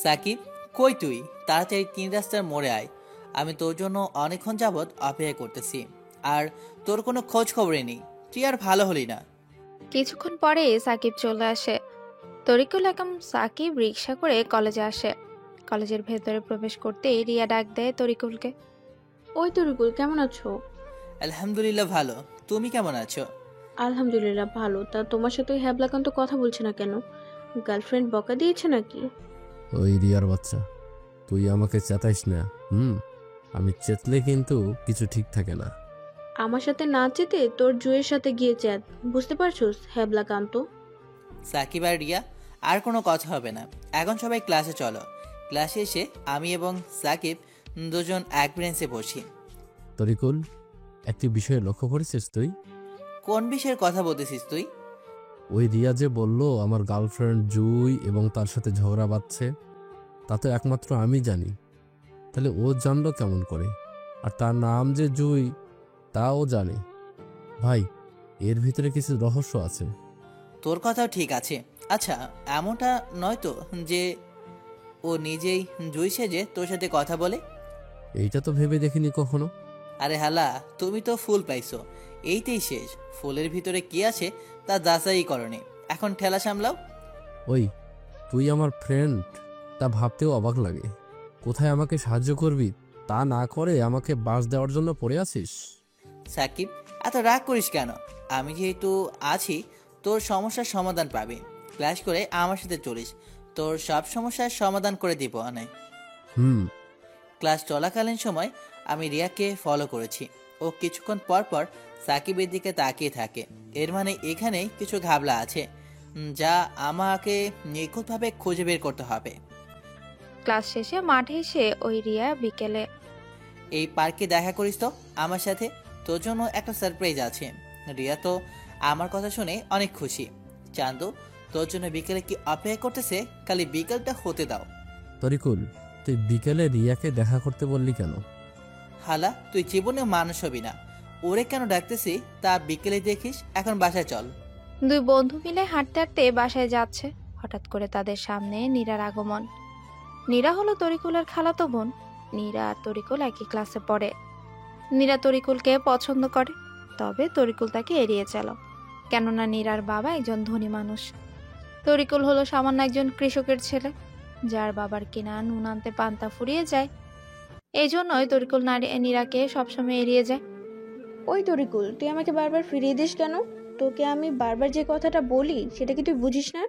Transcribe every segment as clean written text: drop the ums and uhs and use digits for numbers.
সাকিব, কই তুই? তাড়াতাড়ি 3 রাস্তার মোড়ে আয়। আমি তোর জন্য অনেকক্ষণ যাবৎ অপেক্ষা করতেছি, আর তোর কোনো খোঁজ খবরই নেই। তুই আর ভালো হলি না। কিছুক্ষণ পরে সাকিব চলে আসে। তরিকুল একদম সাকিব রিক্সা করে কলেজে আসে। কলেজের ভেতরে প্রবেশ করতেই রিয়া ডাক দেয় তরিকুলকে। ওই তরিকুল, কেমন আছো? আলহামদুলিল্লাহ ভালো। তুমি কেমন আছো? আলহামদুলিল্লাহ ভালো। তা তোমার সাথে ওই হ্যাবলাকান্ত কথা বলছে না কেন? গার্লফ্রেন্ড বকা দিয়েছে নাকি? ওই রিয়ার বাচ্চা, তুই আমাকে চেতাইস না। আমি চেতলে কিন্তু কিছু ঠিক থাকে না। আমার সাথে না চেতে তোর জুয়ের সাথে গিয়ে চ্যাত, বুঝতে পারছোস হ্যাবলাকান্ত? সাকিব আর রিয়া, আর কোনো কথা হবে না। এখন সবাই ক্লাসে চলো। ক্লাসে এসে আমি এবং সাকিব দুজন এক বেঞ্চে বসি। তরিকুল, একটি বিষয়ে লক্ষ্য করেছিস তুই? কোন বিষয়ের কথা বলতেছিস তুই? ওই রিয়া যে বলল আমার গার্লফ্রেন্ড জুই এবং তার সাথে ঝগড়া বাঁধছে, তা তো একমাত্র আমি জানি। তাহলে ও জানলো কেমন করে? আর তার নাম যে জুই, তাও জানে। ভাই, এর ভিতরে কিছু রহস্য আছে। তোর কথাও ঠিক আছে। আচ্ছা, এমনটা নয় তো যে ও নিজেই জুই সেজে তোর সাথে কথা বলে? এইটা তো ভেবে দেখিনি কখনো। আরে হালা, তুমি তো ফুল পাইছো, এইতেই শেষ। ফুলের ভিতরে কি আছে তা যাচাই করনি, এখন ঠেলা সামলাও। ওই, তুই আমার ফ্রেন্ড, তা ভাবতেও অবাক লাগে। কোথায় আমাকে সাহায্য করবি তা না করে আমাকে বাস দেওয়ার জন্য পড়ে আছিস। সাকিব, এত রাগ করিস কেন? আমি যেহেতু আছি, তোর সমস্যার সমাধান পাবি। ক্লাস করে আমার সাথে চলিস, তোর সব সমস্যার সমাধান করে দিব অনেক। হুম। ক্লাস চলাকালীন সময় আমি রিয়াকে ফলো করেছি। ও কিছুক্ষণ পর পর সাকিবের দিকে তাকিয়ে থাকে। এর মানে এখানে কিছু ঘাবলা আছে, যা আমাকে নিখুঁতভাবে খুঁজে বের করতে হবে। ক্লাস শেষে মাঠে এসে ওই রিয়া বিকেলে। এই পার্কে দেখা করিস তো আমার সাথে, তোর জন্য একটা সারপ্রাইজ আছে। রিয়া তো আমার কথা শুনে অনেক খুশি। চান্দু, তোর জন্য বিকেলে কি অপেক্ষা করতেছে, খালি বিকেলটা হতে দাও। তরিকুল, তুই বিকেলে রিয়াকে দেখা করতে বললি কেন? হালা, তুই জীবনে মানুষ হবি না। ওরে কেন ডাকতেছি তা বিকেলে দেখিস। এখন বাসায় চল। দুই বন্ধু মিলে হাঁটতে হাঁটতে বাসায় যাচ্ছে। হঠাৎ করে তাদের সামনে নীরার আগমন। নীরা হলো তরিকুলের খালাতো বোন। নীরা আর তরিকুল একই ক্লাসে পড়ে। নীরা তরিকুলকে পছন্দ করে, তবে তরিকুল তাকে এড়িয়ে চল, কেননা নীরার বাবা একজন ধনী মানুষ। তরিকুল হলো সামান্য একজন কৃষকের ছেলে, যার বাবার কিনা নুন আনতে পান্তা ফুরিয়ে যায়। এই জন্যই তরিকুল নীরাকে সবসময় এড়িয়ে যায়। ওই তরিকুল, তুই আমাকে বারবার ফিরিয়ে দিস কেন? তোকে আমি বারবার যে কথাটা বলি সেটা কি তুই বুঝিস না?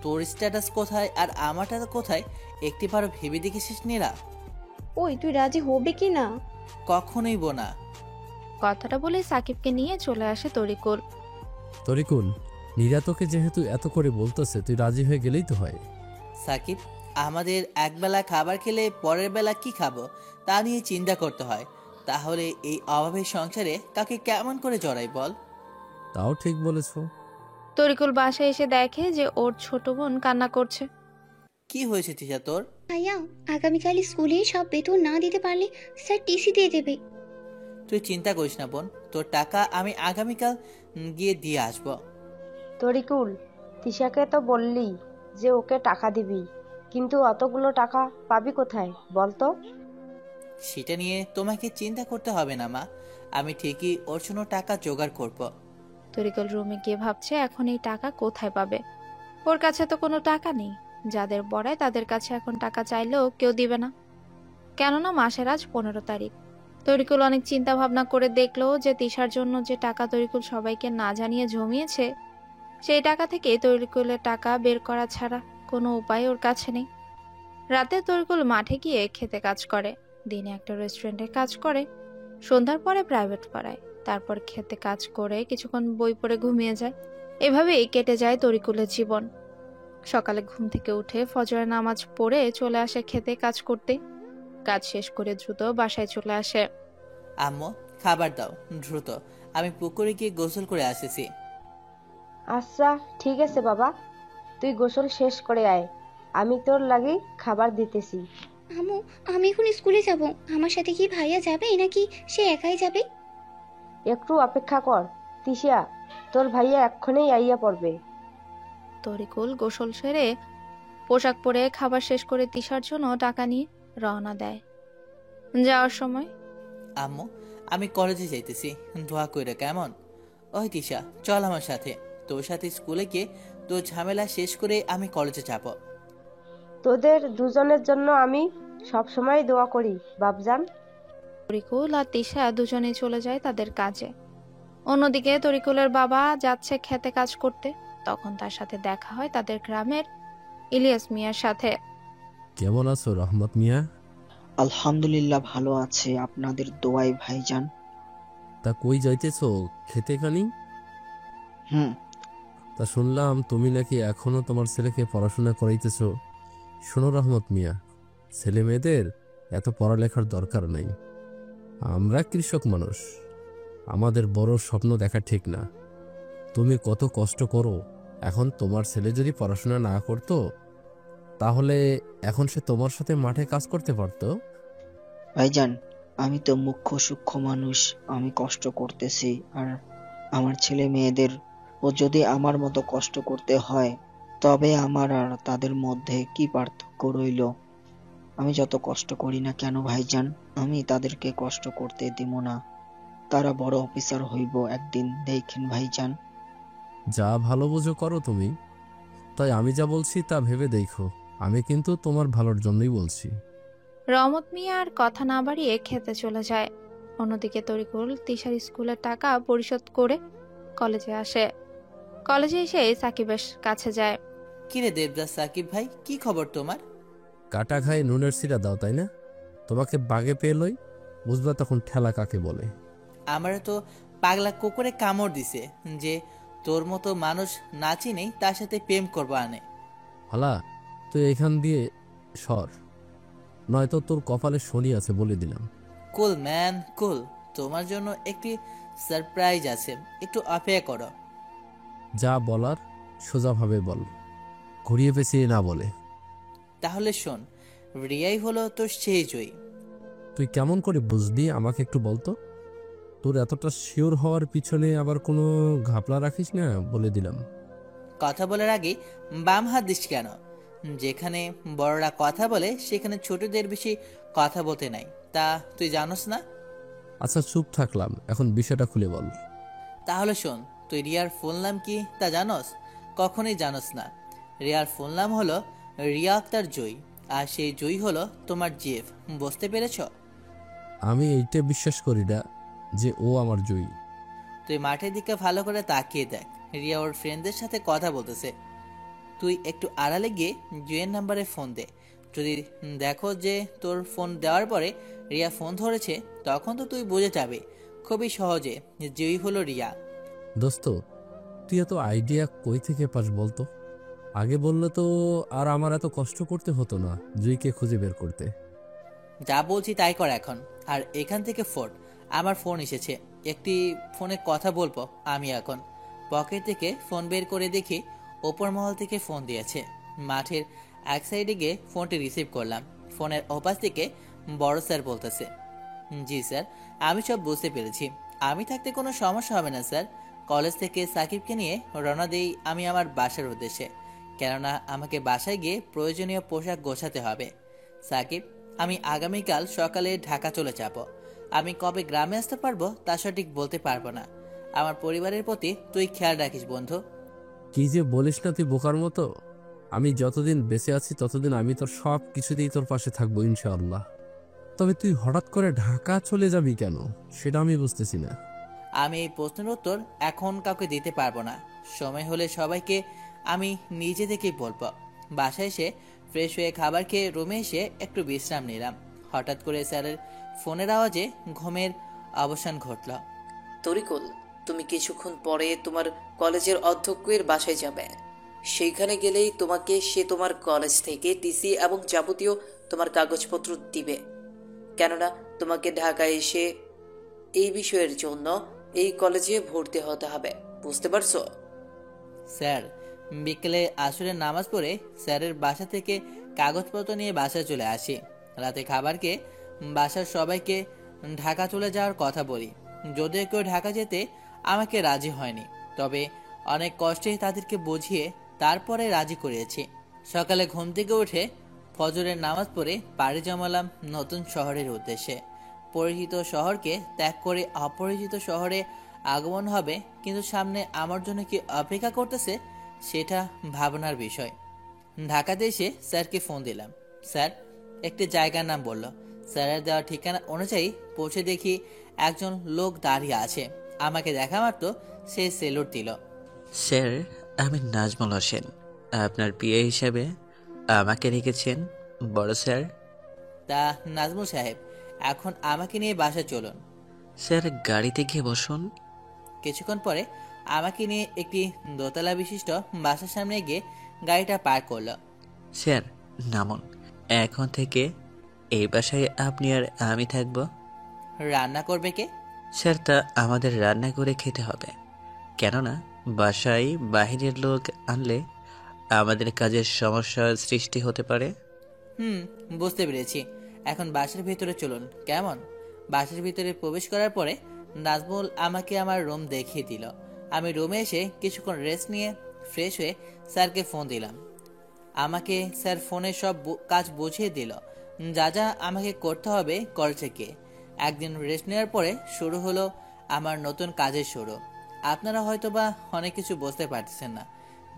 তোর স্ট্যাটাস কোথায় আর আমারটা কোথায় একটিবারও ভেবে দেখেছিস নীরা? ওই, তুই রাজি হবি কি না? কখনোই বোনা। কথাটা বলে সাকিবকে নিয়ে চলে আসে তরিকুল। তরিকুল, নীরা তোকে যেহেতু এত করে বলতেছে, তুই রাজি হয়ে গেলেই তো হয়। সাকিব, আমাদের একবেলা খাবার খেলে পরের বেলা কি খাবো তা নিয়ে চিন্তা করতে হয়। তাহলে এই অভাবের সংসারে কাকে কেমন করে জড়াই বল? তাও ঠিক বলেছ। তরিকুল বাসায় এসে দেখে যে ওর ছোট বোন কান্না করছে। কি হয়েছে তিশা তোর? ভাইয়া, আগামীকাল স্কুলে সব বেতন না দিতে পারলে স্যার টিসি দিয়ে দেবে। তুই চিন্তা করিস না বোন, তোর টাকা আমি আগামীকাল গিয়ে দিয়ে আসবো। তরিকুল, তিশাকে তো বললি যে ওকে টাকা দিবি, কিন্তু অতগুলো টাকা পাবি কোথায় বলতো? সেটা নিয়ে তোমাকে চিন্তা করতে হবে না মা, আমি ঠিকই ওর জন্য টাকা জোগাড় করব। তরিকুল রুমে গিয়ে ভাবছে এখন এই টাকা কোথায় পাবে। ওর কাছে তো কোনো টাকা নেই। যাদের পড়ায় তাদের কাছে এখন টাকা চাইলেও কেউ দিবে না, কেননা মাসের আজ 15 তারিখ। তরিকুল অনেক চিন্তা ভাবনা করে দেখলো যে তিশার জন্য যে টাকা তরিকুল সবাইকে না জানিয়ে জমিয়েছে, সেই টাকা থেকে তরিকুলের টাকা বের করা ছাড়া কোনো উপায় ওর কাছে নেই। রাতে তরিকুল মাঠে গিয়ে খেতে কাজ করে, দিনে একটা রেস্টুরেন্টে কাজ করে, সন্ধ্যার পরে প্রাইভেট পড়ায়, তারপর খেতে কাজ করে কিছুক্ষণ বই পড়ে ঘুমিয়ে যায়। এভাবেই কেটে যায় তরিকুলের জীবন। সকালে ঘুম থেকে উঠে ফজরের নামাজ পড়ে চলে আসে খেতে কাজ করতে। কাজ শেষ করে দ্রুত বাসায় চলে আসে। আম্মু, খাবার দাও দ্রুত, আমি পুকুরে গিয়ে গোসল করে আসেছি। আচ্ছা ঠিক আছে বাবা, তুই গোসল শেষ করে আয়, আমি তোর লাগি খাবার দিতেছি। আম্মু, আমি এখন স্কুলে যাব, আমার সাথে কি ভাইয়া যাবে নাকি সে একাই যাবে? একটু অপেক্ষা কর তিশা, তোর ভাইয়া এক্ষুনি আইয়া পড়বে। তরিকুল গোসল সেরে পোশাক পরে খাবার শেষ করে তিশার জন্য টাকা নিয়ে রওনা দেয়। যাওয়ার সময়, আম্মু, আমি কলেজে যাইতেছি, দোয়া কইরা কেমন? ওই তিশা, চল আমার সাথে। তোর সাথে স্কুলে গিয়ে তোর ঝামেলা শেষ করে আমি কলেজে যাব। তোদের দুজনের জন্য আমি সবসময় দোয়া করি বাপজান। তরিকুল আর তিশা দুজনে চলে যায় তাদের কাজে। অন্যদিকে তরিকুলের বাবা যাচ্ছে খেতে কাজ করতে। তখন তার সাথে দেখা হয় তাদের গ্রামের ইলিয়াস মিয়ার সাথে। কেমন আছো রহমত মিয়া? আলহামদুলিল্লাহ ভালো আছে, আপনাদের দোয়ায় ভাইজান। তা কই যাইতেছো? খেতে খানি? হুম। তা শুনলাম তুমি নাকি এখনো তোমার ছেলেকে পড়াশোনা করাইতেছো। শোনো রহমত মিয়া, ছেলে মেয়েদের এত পড়ালেখার দরকার নাই। আমরা কৃষক মানুষ, আমাদের বড় স্বপ্ন দেখা ঠিক না। তুমি কত কষ্ট করো, এখন তোমার ছেলে যদি পড়াশোনা না করতো তাহলে এখন সে তোমার সাথে মাঠে কাজ করতে পারতো। ভাইজান, আমি তো মুখ্য সূক্ষ্ম মানুষ, আমি কষ্ট করতেছি, আর আমার ছেলে মেয়েদের ও যদি আমার মতো কষ্ট করতে হয় তবে আমার আর তাদের মধ্যে কি পার্থক্য রইল? আমি যত কষ্ট করি না কেন ভাইজান, আমি তাদেরকে কষ্ট করতে দিব না। তারা বড় অফিসার হইব একদিন, দেখেন ভাইজান। যা ভালো বুঝো করো তুমি, তাই আমি যা বলছি তা ভেবে দেখো। আমি কিন্তু তোমার ভালোর জন্যই বলছি। রহমত মিয়া আর কথা না বাড়িয়ে খেতে চলে যায়। অন্যদিকে তরিকুল তিশার স্কুলের টাকা পরিশোধ করে কলেজে আসে। কলেজে এসে সাকিবের কাছে যায়। কিরে দেবদাস, সাকিব ভাই, কি খবর তোমার? কাটা খায় নুনের সিরা দাও, তাই না? তোমাকে বাগে পেয়ে লই, বুঝবা তখন ঠেলা কাকে বলে। আমারও তো পাগলা কুকুরে কামড় দিছে যে তোর মতো মানুষ না চিনেই তার সাথে প্রেম করবো আনে। হালা, তুই এখান দিয়ে সর, নয়তো তোর কপালে শনি আছে বলে দিলাম। কুল ম্যান কুল, তোমার জন্য একটি সারপ্রাইজ আছে, একটু অপেক্ষা করো। যা বলার সোজাভাবে বল, ঘুরিয়ে পেঁচিয়ে না বলে। তাহলে শোন, রিয়াই হলো তোর সেই জয়ী। তুই কেমন করে বুঝলি আমাকে একটু বলতো? তোর এতটা শিওর হওয়ার পিছনে আবার কোনো ঘাপলা রাখিস না, বলে দিলাম। কথা বলার আগে বাম হাত দিস কেন? যেখানে বড়রা কথা বলে সেখানে ছোটদের বেশি কথা বলতে নাই, তা তুই জানোস না? আচ্ছা চুপ থাকলাম, এখন বিষয়টা খুলে বল। তাহলে শোন, তুই রিয়ার ফুল নাম কি তা জানোস? কখনোই জানোস না। রিয়ার ফুল নাম হলো রিয়া আক্তার জয়ী, আর সেই জয়ী হলো তোমার জিএফ। বুঝতে পেরেছ? আমি এইটা বিশ্বাস করি না যে ও আমার জয়ী। তুই মাঠের দিকে ভালো করে তাকিয়ে দেখ, রিয়া ওর ফ্রেন্ডদের সাথে কথা বলতেছে। তুই একটু আড়ালে গিয়ে জুয়ের নাম্বারে ফোন দে। যদি দেখো যে তোর ফোন দেওয়ার পরে রিয়া ফোন ধরেছে, তখন তো তুই বুঝে যাবে খুবই সহজে যে জয়ী হলো রিয়া। দোস্ত, তুই এত আইডিয়া কই থেকে পাস বলতো? আগে বললে তো আর আমার এত কষ্ট করতে হতো না জুইকে খুঁজে বের করতে। যা বলছি তাই কর এখন। আর এখান থেকে ফোন, আমার ফোন এসেছে, একটি ফোনে কথা বলবো আমি এখন। পকেট থেকে ফোন বের করে দেখি ওপর মহল থেকে ফোন দিয়েছে। মাঠের এক সাইডে গিয়ে ফোনটি রিসিভ করলাম। ফোনের ওপাশ থেকে বড় স্যার বলতেছে, জি স্যার, আমি সব বুঝতে পেরেছি। আমি থাকতে কোনো সমস্যা হবে না স্যার। কলেজ থেকে সাকিবকে নিয়ে রওনা দিই আমি আমার বাসার উদ্দেশ্যে, কেননা আমাকে বাসায় গিয়ে প্রয়োজনীয় পোশাক গোছাতে হবে। সাকিব, আমি আগামীকাল সকালে ঢাকা চলে যাব। আমি কবে গ্রামে আসতে পারবো তা সঠিক বলতে পারবো না। আমার পরিবারের প্রতি তুই খেয়াল রাখিস বন্ধু। কি যে বলিস না তুই বোকার মতো। আমি যতদিন বেঁচে আছি ততদিন আমি তোর সব কিছুতেই তোর পাশে থাকবো ইনশাআল্লাহ। তবে তুই হঠাৎ করে ঢাকা চলে যাবি কেন সেটা আমি বুঝতেছি না। আমি এই প্রশ্নের উত্তর এখন কাউকে দিতে পারবো না। সময় হলে সবাইকে আমি নিজে থেকেই বলবো। বাসায় এসে ফ্রেশ হয়ে খাবার খেয়ে রুমে এসে একটু বিশ্রাম নিলাম। হঠাৎ করে স্যারের ফোনের আওয়াজে ঘুমের অবসান ঘটল। তরিকুল, তুমি কিছুক্ষণ পরে তোমার কলেজের অধ্যক্ষের বাসায় যাবে। সেইখানে গেলেই তোমাকে সে তোমার কলেজ থেকে টিসি এবং যাবতীয় তোমার কাগজপত্র দিবে। কেননা তোমাকে ঢাকায় এসে এই বিষয়ের জন্য এই কলেজে ভর্তি হতে হবে, বুঝতে পারছো? স্যার, বিকেলে আসরের নামাজ পড়ে স্যারের বাসা থেকে কাগজপত্র নিয়ে বাসায় চলে আসি। রাতে খাবার খেয়ে বাসার সবাইকে ঢাকা চলে যাওয়ার কথা বলি। যদিও কেউ ঢাকা যেতে আমাকে রাজি হয়নি, তবে অনেক কষ্টে তাদেরকে বুঝিয়ে তারপরে রাজি করিয়েছি। সকালে ঘুম থেকে উঠে ফজরের নামাজ পড়ে পাড়ি জমালাম নতুন শহরের উদ্দেশ্যে। পরিচিত শহরকে ত্যাগ করে অপরিচিত শহরে আগমন হবে, কিন্তু সামনে আমার জন্য কি অপেক্ষা করতেছে সেটা ভাবনার বিষয়। ঢাকাতে এসে স্যারকে ফোন দিলাম। স্যার একটি জায়গার নাম বলল। স্যারের দেওয়া ঠিকানা অনুযায়ী পৌঁছে দেখি একজন লোক দাঁড়িয়ে আছে। আমাকে দেখা মাত্র সে সেলুট দিল। স্যার, আমি নাজমুল হোসেন, আপনার পিএ হিসেবে আমাকে রেখেছেন বড় স্যার। তা নাজমুল সাহেব, এখন আমাকে নিয়ে বাসায় চলুন। স্যার, গাড়িতে গিয়ে বসুন। কিছুক্ষণ পরে আমাকে নিয়ে একটি দোতলা বিশিষ্ট বাসার সামনে গিয়ে গাড়িটা পার্ক করলো। স্যার নামুন, এখন থেকে এই বাসায় আপনি আর আমি থাকব। রান্না করবে কে? স্যার, তা আমাদের রান্না করে খেতে হবে, কেননা বাসায় বাহিরের লোক আনলে আমাদের কাজের সমস্যার সৃষ্টি হতে পারে। বুঝতে পেরেছি। এখন বাসার ভিতরে চলুন। কেমন? বাসার ভিতরে প্রবেশ করার পরে নাজমুল আমাকে আমার রুম দেখিয়ে দিল। আমি রুমে এসে কিছুক্ষণ রেস্ট নিয়ে ফ্রেশ হয়ে স্যারকে ফোন দিলাম। আমাকে স্যার ফোনে সব কাজ বুঝিয়ে দিল, যা যা আমাকে করতে হবে করেছে কে। একদিন রেস্ট নেওয়ার পরে শুরু হলো আমার নতুন কাজের শুরু। আপনারা হয়তোবা অনেক কিছু বুঝতে পারতেছেন না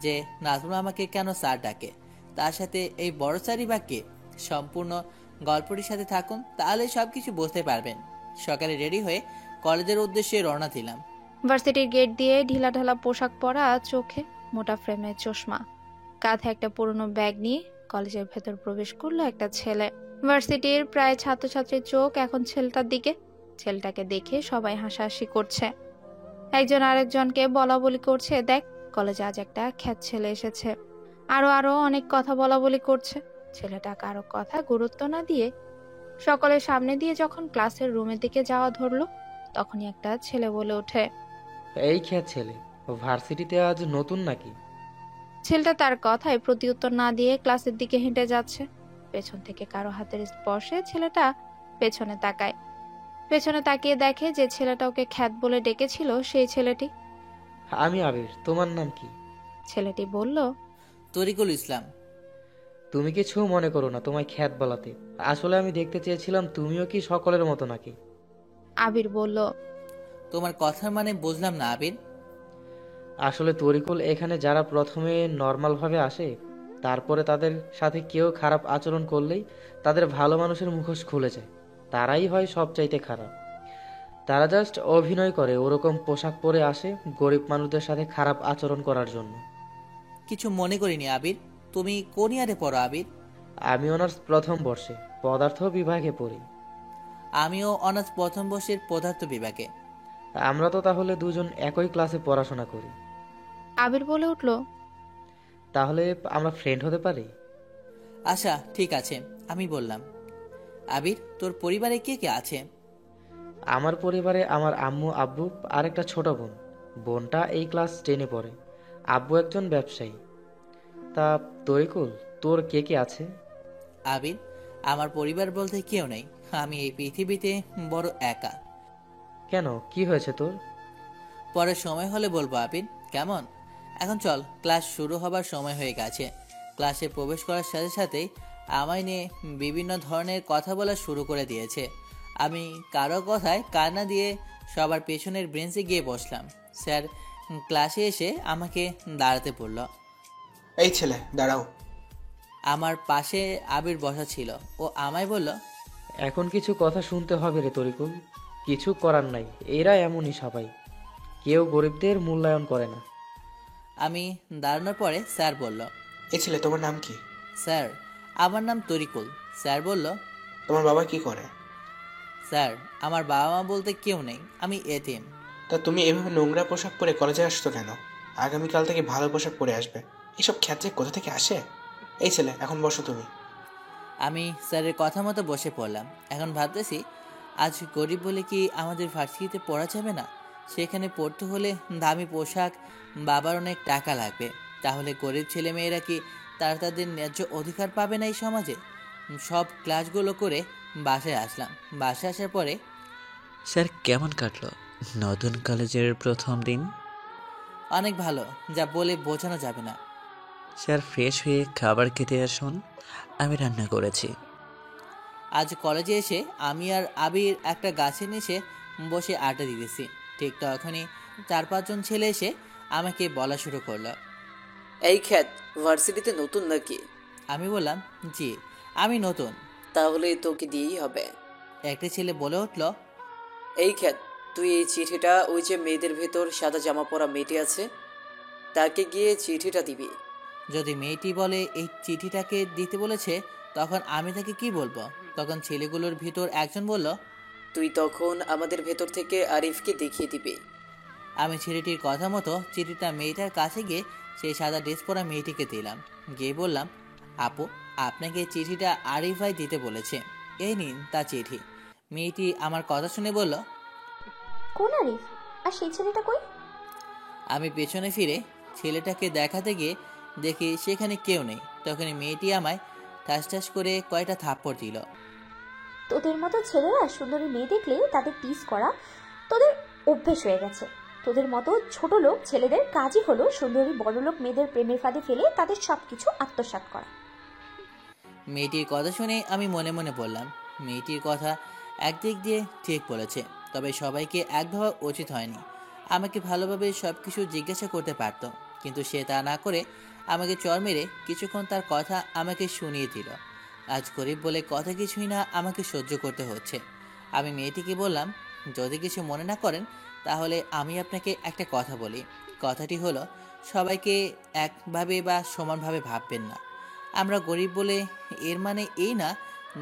যে নাজমুল আমাকে কেন স্যার ডাকে, তার সাথে এই বড় স্যারই বা কে। সম্পূর্ণ গল্পটির সাথে থাকুন, তাহলে সব কিছু বুঝতে পারবেন। সকালে রেডি হয়ে কলেজের উদ্দেশ্যে রওনা দিলাম। ভার্সিটির গেট দিয়ে ঢিলাঢালা পোশাক পরা, চোখে মোটা ফ্রেমের চশমা, কাঁধে একটা পুরনো ব্যাগ নিয়ে কলেজের ভেতর প্রবেশ করলো একটা ছেলে। ভার্সিটির প্রায় ছাত্রছাত্রীর চোখ এখন ছেলেটার দিকে। ছেলেটাকে দেখে সবাই হাসাহাসি করছে, একজন আরেকজনকে বলা বলি করছে, দেখ কলেজে আজ একটা খ্যাত ছেলে এসেছে। আরো অনেক কথা বলা বলি করছে। ছেলেটা কারো কথা গুরুত্ব না দিয়ে সকলের সামনে দিয়ে যখন ক্লাসের রুমের দিকে যাওয়া ধরলো, তখনই একটা ছেলে বলে ওঠে, এই খ্যাত ছেলে ভার্সিটিতে আজ নতুন নাকি? ছেলেটা তার কথায় প্রতিউত্তর না দিয়ে ক্লাসের দিকে হেঁটে যাচ্ছে। পেছন থেকে কারো হাতের স্পর্শে ছেলেটা পেছনে তাকায়। পেছনে তাকিয়ে দেখে যে ছেলেটা ওকে খ্যাত বলে ডেকেছিল সেই ছেলেটি। আমি আবির, তোমার নাম কি? ছেলেটি বলল, তরিকুল ইসলাম। তুমি কিছু মনে করো না তোমায় খ্যাত বলাতে, আসলে আমি দেখতে চেয়েছিলাম তুমিও কি সকলের মতো নাকি। আবির বলল, তোমার কথার মানে বুঝলাম না আবির। আসলে তরিকুল, এখানে যারা প্রথমে নর্মালভাবে আসে, তারপরে তাদের সাথে কেউ খারাপ আচরণ করলেই তাদের ভালো মানুষের মুখোশ খুলে যায়, তারাই হয় সবচাইতে খারাপ। তারা জাস্ট অভিনয় করে ওরকম পোশাক পরে আসে গরিব মানুষদের সাথে খারাপ আচরণ করার জন্য। কিছু মনে করিনি আবির। তুমি কোন ইয়ারে পড়ো আবির? আমি অনার্স প্রথম বর্ষে পদার্থ বিভাগে পড়ি। আমিও অনার্স প্রথম বর্ষের পদার্থ বিভাগে। আমরা তো তাহলে দুজন একই ক্লাসে পড়াশোনা করি। আবির বলে উঠল, তাহলে আমরা ফ্রেন্ড হতে পারি? আচ্ছা ঠিক আছে, আমি বললাম। আবির, তোর পরিবারে কে কে আছে? আমার পরিবারে আমার আম্মু, আব্বু আর একটা ছোট বোন। বোনটা এই ক্লাস 10-এ পড়ে। আব্বু একজন ব্যবসায়ী। তা তরিকুল, তোর কে কে আছে? আবির, আমার পরিবার বলতে কেউ নেই। আমি এই পৃথিবীতে বড় একা। কেন, কি হয়েছে তোর? পরে সময় হলে বলবো আবির, কেমন? এখন চল, ক্লাস শুরু হবার সময় হয়ে গেছে। ক্লাসে প্রবেশ করার সাথে সাথেই আমায় নিয়ে বিভিন্ন ধরনের কথা বলা শুরু করে দিয়েছে। আমি কারো কথায় কান্না দিয়ে সবার পেছনের বেঞ্চে গিয়ে বসলাম। স্যার ক্লাসে এসে আমাকে দাঁড়াতে বলল। এই ছেলে দাঁড়াও। আমার পাশে আবির বসা ছিল। ও আমায় বলল, এখন কিছু কথা শুনতে হবে রে তরিকুল, কিছু করার নাই, এরা এমনই সবাই, কেউ গরিবদের মূল্যায়ন করে না। আমি দাঁড়ানোর পরে স্যার বলল, এই ছেলে তোমার নাম কি? স্যার আমার নাম তরিকুল। স্যার বলল, তোমার বাবা কি করে? স্যার আমার বাবা মা বলতে কেউ নেই, আমি এতিম। তা তুমি এভাবে নোংরা পোশাক পরে কলেজে আসছো কেন? আগামীকাল থেকে ভালো পোশাক পরে আসবে। এসব খ্যাত কোথা থেকে আসে? এই ছেলে এখন বসো তুমি। আমি স্যারের কথা মতো বসে পড়লাম। এখন ভাবতেছি, আজ গরিব বলে কি আমাদের ভার্সিটিতে পড়া যাবে না? সেখানে পড়তে হলে দামি পোশাক, বাবার অনেক টাকা লাগবে। তাহলে গরিব ছেলে মেয়েরা কি তারা তাদের ন্যায্য অধিকার পাবে না এই সমাজে? সব ক্লাসগুলো করে বাসায় আসলাম। বাসায় আসার পরে, স্যার কেমন কাটলো নতুন কলেজের প্রথম দিন? অনেক ভালো, যা বলে বোঝানো যাবে না। স্যার, ফ্রেশ হয়ে খাবার খেতে আসুন, আমি রান্না করেছি। আজ কলেজে এসে আমি আর আবির একটা গাছের নিচে বসে আড্ডা দিতেছি। ঠিক তখনই 4-5 জন ছেলে এসে আমাকে বলা শুরু করলো। এই খ্যাত ভার্সিটিতে নতুন নাকি? আমি বললাম, জি আমি নতুন। তাহলে তোকে দিয়েই হবে। একটা ছেলে বলে উঠল, এই খ্যাত, তুই এই চিঠিটা ওই যে মেয়েদের ভেতর সাদা জামা পরা মেয়েটি আছে, তাকে গিয়ে চিঠিটা দিবি। যদি মেয়েটি বলে এই চিঠিটাকে দিতে বলেছে, তখন আমি তাকে কি বলবো? তখন ছেলেগুলোর ভিতর একজন বলল, তুই তখন আমাদের ভেতর থেকে আরিফকে দেখিয়ে দিবি। আমি ছেলেটির কথা মতো চিঠিটা মেয়েটার কাছে গিয়ে সেই সাদা ড্রেস পরা মেয়েটিকে দিলাম। গিয়ে বললাম, আপু আপনাকে এই চিঠিটা আরিফ ভাই দিতে বলেছে, এই নিন তার চিঠি। মেয়েটি আমার কথা শুনে বলল, কোন আরিফ? আর সেই ছেলেটা কই? আমি পেছনে ফিরে ছেলেটাকে দেখাতে গিয়ে দেখি সেখানে কেউ নেই। তখনই মেয়েটি আমায় ঠাস ঠাস করে কয়টা থাপ্পড় দিল। তোদের মতো ছেলেরা সুন্দরী মেয়ে দেখলে তাদের টিজ করা তোদের অভ্যেস হয়ে গেছে। তোদের মতো ছোট লোক ছেলেদের কাজই হলো সুন্দরী বড়লোক মেয়েদের প্রেমের ফাঁদে ফেলে তাদের সবকিছু আত্মসাৎ করা। মেয়েটির কথা শুনে আমি মনে মনে বললাম, মেয়েটির কথা একদিক দিয়ে ঠিক বলেছে, তবে সবাইকে এক ভাবা উচিত হয়নি। আমাকে ভালোভাবে সব কিছু জিজ্ঞাসা করতে পারত, কিন্তু সে তা না করে আমাকে চর মেরে কিছুক্ষণ তার কথা আমাকে শুনিয়ে দিল। আজ গরিব বলে কথা কিছুই না আমাকে সহ্য করতে হচ্ছে। আমি মেয়েটিকে বললাম, যদি কিছু মনে না করেন তাহলে আমি আপনাকে একটা কথা বলি। কথাটি হলো, সবাইকে একভাবে বা সমানভাবে ভাববেন না। আমরা গরিব বলে এর মানে এই না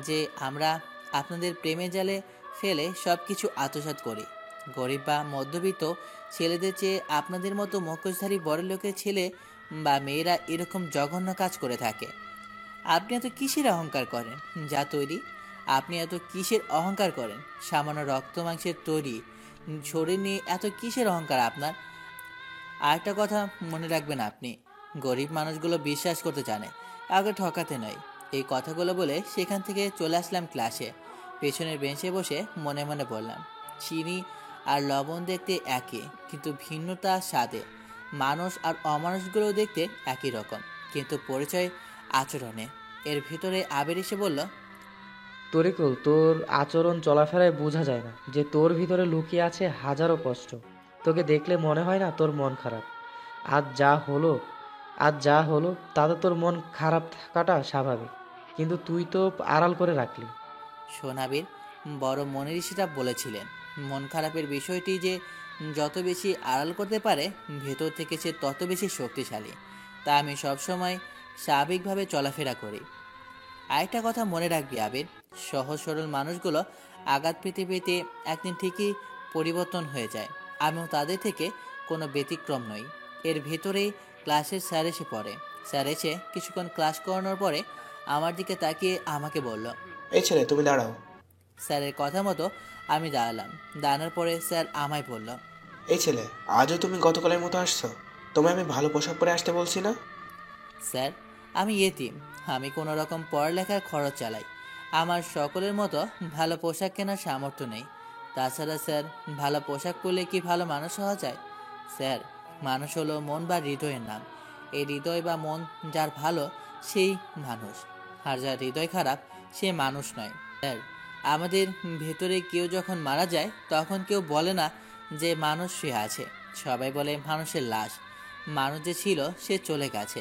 যে আমরা আপনাদের প্রেমে জালে ফেলে সব কিছু আত্মসাৎ করি। গরিব বা মধ্যবিত্ত ছেলেদের চেয়ে আপনাদের মতো মুখোশধারী বড়লোকের ছেলে বা মেয়েরা এরকম জঘন্য কাজ করে থাকে। আপনি এত কিসের অহংকার করেন যা তৈরি? আপনি এত কিসের অহংকার করেন? সামান্য রক্ত মাংসের তৈরি শরীর নিয়ে এত কিসের অহংকার আপনার? আরেকটা কথা মনে রাখবেন, আপনি গরিব মানুষগুলো বিশ্বাস করতে জানে, কাউকে ঠকাতে নয়। এই কথাগুলো বলে সেখান থেকে চলে আসলাম ক্লাসে। পেছনের বেঞ্চে বসে মনে মনে বললাম, চিনি আর লবণ দেখতে একই, কিন্তু ভিন্নতা স্বাদে। মানুষ আর অমানুষগুলো দেখতে একই রকম, কিন্তু পরিচয় আচরণে। এর ভিতরে আবির এসে বলল, তরিকুল, তোর আচরণ চলাফেরায় বোঝা যায় না যে তোর ভিতরে লুকিয়ে আছে হাজারো কষ্ট। তোকে দেখলে মনে হয় না তোর মন খারাপ। আজ যা হলো তাতে তোর মন খারাপ থাকাটা স্বাভাবিক, কিন্তু তুই তো আড়াল করে রাখলি। সোনাবির বড় মনের সেটা বলেছিলেন, মন খারাপের বিষয়টি যে যত বেশি আড়াল করতে পারে ভেতর থেকে সে তত বেশি শক্তিশালী। তা আমি সবসময় স্বাভাবিকভাবে চলাফেরা করি। আরেকটা কথা মনে রাখবি আবির, সহজ সরল মানুষগুলো আঘাত পেতে পেতে একদিন ঠিকই পরিবর্তন হয়ে যায়। আমিও তাদের থেকে কোনো ব্যতিক্রম নই। এর ভেতরেই ক্লাসের স্যার এসে পড়ে। স্যার এসে কিছুক্ষণ ক্লাস করানোর পরে আমার দিকে তাকিয়ে আমাকে বলল, এই ছেলে তুমি দাঁড়াও। স্যারের কথা মতো আমি দাঁড়ালাম। দাঁড়ানোর পরে স্যার আমায় বলল, এই ছেলে, আজও তুমি গতকালের মতো আসছো? তোমায় আমি ভালো পোশাক পরে আসতে বলছি না? স্যার আমি ইয়েতিম, আমি কোনো রকম পড়ালেখার খরচ চালাই। আমার সকলের মতো ভালো পোশাক কেনার সামর্থ্য নেই। তাছাড়া স্যার, ভালো পোশাক পরলে কি ভালো মানুষ হওয়া যায়? স্যার, মানুষ হলো মন বা হৃদয়ের নাম। এই হৃদয় বা মন যার ভালো সেই মানুষ, আর যার হৃদয় খারাপ সে মানুষ নয়। স্যার, আমাদের ভেতরে কেউ যখন মারা যায় তখন কেউ বলে না যে মানুষ শুয়ে আছে, সবাই বলে মানুষের লাশ। মানুষ যে ছিল সে চলে গেছে।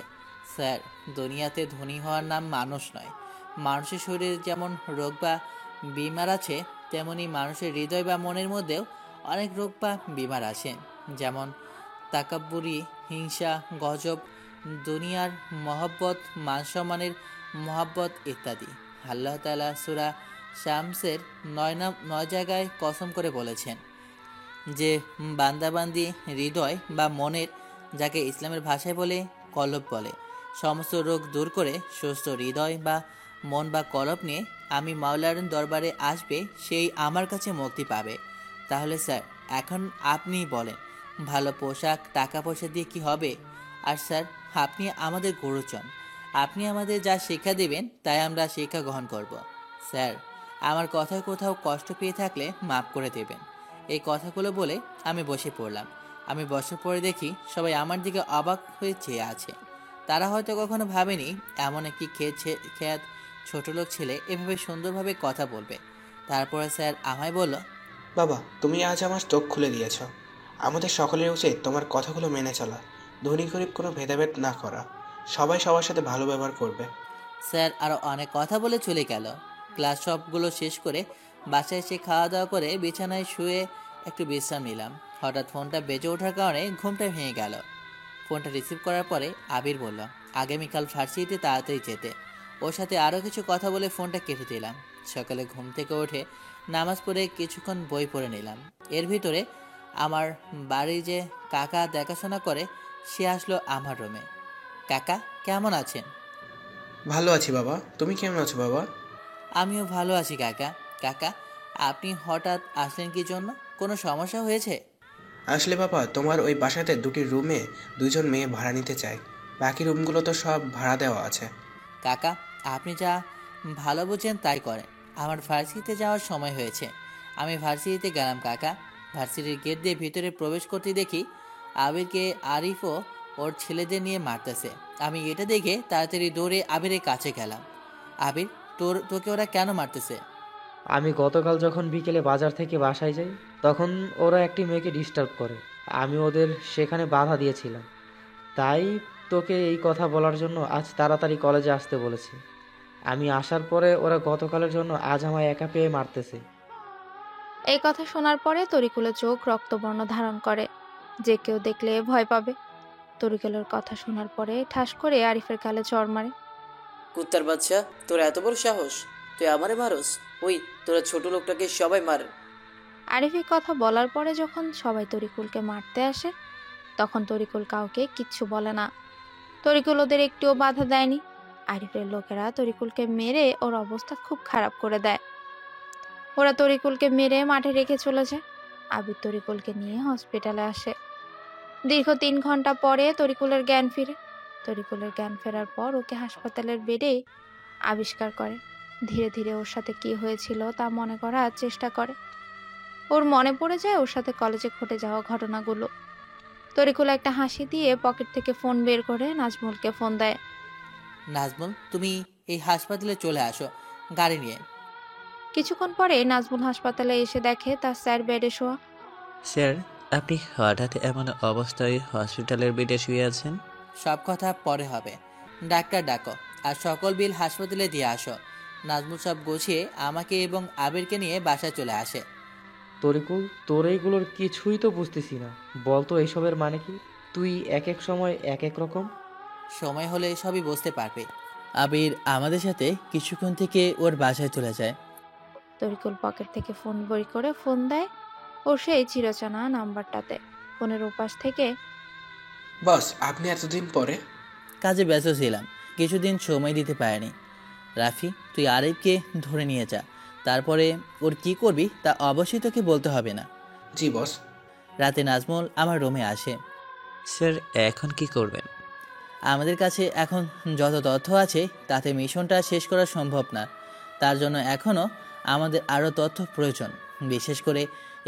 স্যার, দুনিয়াতে ধনী হওয়ার নাম মানুষ নয়। মানুষের শরীরে যেমন রোগ বা বিমার আছে, তেমনি মানুষের হৃদয় বা মনের মধ্যেও অনেক রোগ বা বিমার আছে, যেমন তাকাব্বুরি, হিংসা, গজব, দুনিয়ার মহব্বত, মান সম্মানের মহব্বত ইত্যাদি। আল্লাহ তাআলা সূরা শামসের 9 জায়গায় কসম করে বলেছেন যে বান্দাবান্দি হৃদয় বা মনের, যাকে ইসলামের ভাষায় বলে কলব বলে, সমস্ত রোগ দূর করে সুস্থ হৃদয় বা মন বা কলব নিয়ে আমি মাওলার দরবারে আসবে, সেই আমার কাছে মুক্তি পাবে। তাহলে স্যার, এখন আপনিই বলেন, ভালো পোশাক টাকা পয়সা দিয়ে কি হবে? আর স্যার, আপনি আমাদের গুরুজন, আপনি আমাদের যা শিক্ষা দেবেন তাই আমরা শিক্ষা গ্রহণ করব। স্যার, আমার কথায় কোথাও কষ্ট পেয়ে থাকলে মাফ করে দেবেন। এই কথাগুলো বলে আমি বসে পড়লাম। আমি বসে পড়ে দেখি সবাই আমার দিকে অবাক হয়ে চেয়ে আছে। তারা হয়তো কখনো ভাবেনি এমন একটি খেত ছোট লোক ছেলে এভাবে সুন্দরভাবে কথা বলবে। তারপরে স্যার আমায় বলল, বাবা, তুমি আজ আমার চোখ খুলে দিয়েছ। আমাদের সকলের উচিত তোমার কথাগুলো মেনে চলা, ধনী গরিব কোনো ভেদাভেদ না করা, সবাই সবার সাথে ভালো ব্যবহার করবে। স্যার আরও অনেক কথা বলে চলে গেল। ক্লাস সবগুলো শেষ করে বাসায় এসে খাওয়া দাওয়া করে বিছানায় শুয়ে একটু বিশ্রাম নিলাম। হঠাৎ ফোনটা বেজে ওঠার কারণে ঘুমটা ভেঙে গেল। ফোনটা রিসিভ করার পরে আবির বলল আগামীকাল ভার্সিটিতে তাড়াতাড়ি যেতে। ওর সাথে আরও কিছু কথা বলে ফোনটা কেটে দিলাম। সকালে ঘুম থেকে উঠে নামাজ পড়ে কিছুক্ষণ বই পড়ে নিলাম। এর ভিতরে আমার বাড়ি যে কাকা দেখাশোনা করে সে আসলো আমার রুমে। কাকা কেমন আছেন? ভালো আছি বাবা, তুমি কেমন আছো বাবা? আমিও ভালো আছি কাকা। কাকা আপনি হঠাৎ আসলেন কি জন্য? কোনো সমস্যা হয়েছে? আসলে বাবা, তোমার ওই বাসাতে 2টি রুমে 2জন মেয়ে ভাড়া নিতে চায়। বাকি রুমগুলো তো সব ভাড়া দেওয়া আছে। কাকা আপনি যা ভালো বুঝেন তাই করেন। আমার ভার্সিটিতে যাওয়ার সময় হয়েছে। আমি ভার্সিটিতে গেলাম কাকা। ভার্সিটির গেট দিয়ে ভিতরে প্রবেশ করতে দেখি আবিরকে আরিফও ওর ছেলেদের নিয়ে মারতেছে। আমি এটা দেখে তাড়াতাড়ি দৌড়ে আবিরের কাছে গেলাম। আবির তোকে ওরা কেন মারতেছে? আমি গতকাল যখন বিকেলে বাজার থেকে বাসায় যাই, তখন ওরা একটি মেয়েকে ডিস্টার্ব করে। আমি ওদের সেখানে বাধা দিয়েছিলাম। তাই তোকে এই কথা বলার জন্য আজ তাড়াতাড়ি কলেজে আসতে বলেছি। আমি আসার পরে ওরা গতকালের জন্য আজ আমায় একা পেয়ে মারতেছে। এই কথা শোনার পরে তরিকুলের চোখ রক্তবর্ণ ধারণ করে, যে কেউ দেখলে ভয় পাবে। তরিকুলের কথা শোনার পরে ঠাস করে আরিফের গালে চড় মারে। কুত্তার বাচ্চা, তোর এত বড় সাহস, তুই আমারে মারস? ওই তোরা ছোট লোকটাকে সবাই মার। আরিফ এই কথা বলার পরে যখন সবাই তরিকুলকে মারতে আসে, তখন তরিকুল কাউকে কিচ্ছু বলে না। তরিকুল ওদের একটুও বাধা দেয়নি। আরিফের লোকেরা তরিকুলকে মেরে ওর অবস্থা খুব খারাপ করে দেয়। ওরা তরিকুলকে মেরে মাঠে রেখে চলে যায়। আবির তরিকুলকে নিয়ে হসপিটালে আসে। দীর্ঘ 3 ঘন্টা পরে তরিকুলের জ্ঞান ফিরে। তরিকুলের জ্ঞান ফেরার পর ওকে হাসপাতালের বেডে আবিষ্কার করে। ধীরে ধীরে ওর সাথে কি হয়েছিল তা মনে করার চেষ্টা করে। ওর মনে পড়ে যায় ওর সাথে কলেজে ঘটে যাওয়া ঘটনাগুলো। তরিকুল একটা হাসি দিয়ে পকেট থেকে ফোন বের করে নাজমুলকে ফোন দেয়। নাজমুল তুমি এই হাসপাতালে চলে আসো গাড়ি নিয়ে। কিছুক্ষণ পরে নাজমুল হাসপাতালে এসে দেখে তার স্যার বেডে শোয়া। স্যার, আপনি হঠাৎ এমন অবস্থায় হসপিটালের বেডে শুয়ে আছেন? সব কথা পরে হবে, ডাক্তার ডাকো আর সকল বিল হাসপাতালে দিয়ে আসো। নাজমুল সব গুছিয়ে আমাকে এবং আবিরকে নিয়ে বাসায় চলে আসে। তরিকুল, তোর এইগুলোর কিছুই তো বুঝতেছি না। বলতো এইসবের মানে কি? তুই এক এক সময় এক এক রকম। সময় হলে সবই বুঝতে পারবে। আবির আমাদের সাথে কিছুক্ষণ থেকে ওর বাসায় চলে যায়। তরিকুল পকেট থেকে ফোন বের করে ফোন দেয় ও সেই চিরচেনা নাম্বারটাতে। ফোনের ওপাশ থেকে, বস, আপনি এতদিন পরে? কাজে ব্যস্ত ছিলাম, কিছুদিন সময় দিতে পারিনি। রাফি তুই আরিফকে ধরে নিয়ে যা, তারপরে ওর কি করবি তা অবশ্যই তোকে বলতে হবে না। জি বস। রাতে নাজমুল আমার রুমে আসে। স্যার, এখন কি করবেন? আমাদের কাছে এখন যত তথ্য আছে তাতে মিশনটা শেষ করা সম্ভব না। তার জন্য এখনও আমাদের আরও তথ্য প্রয়োজন। বিশেষ করে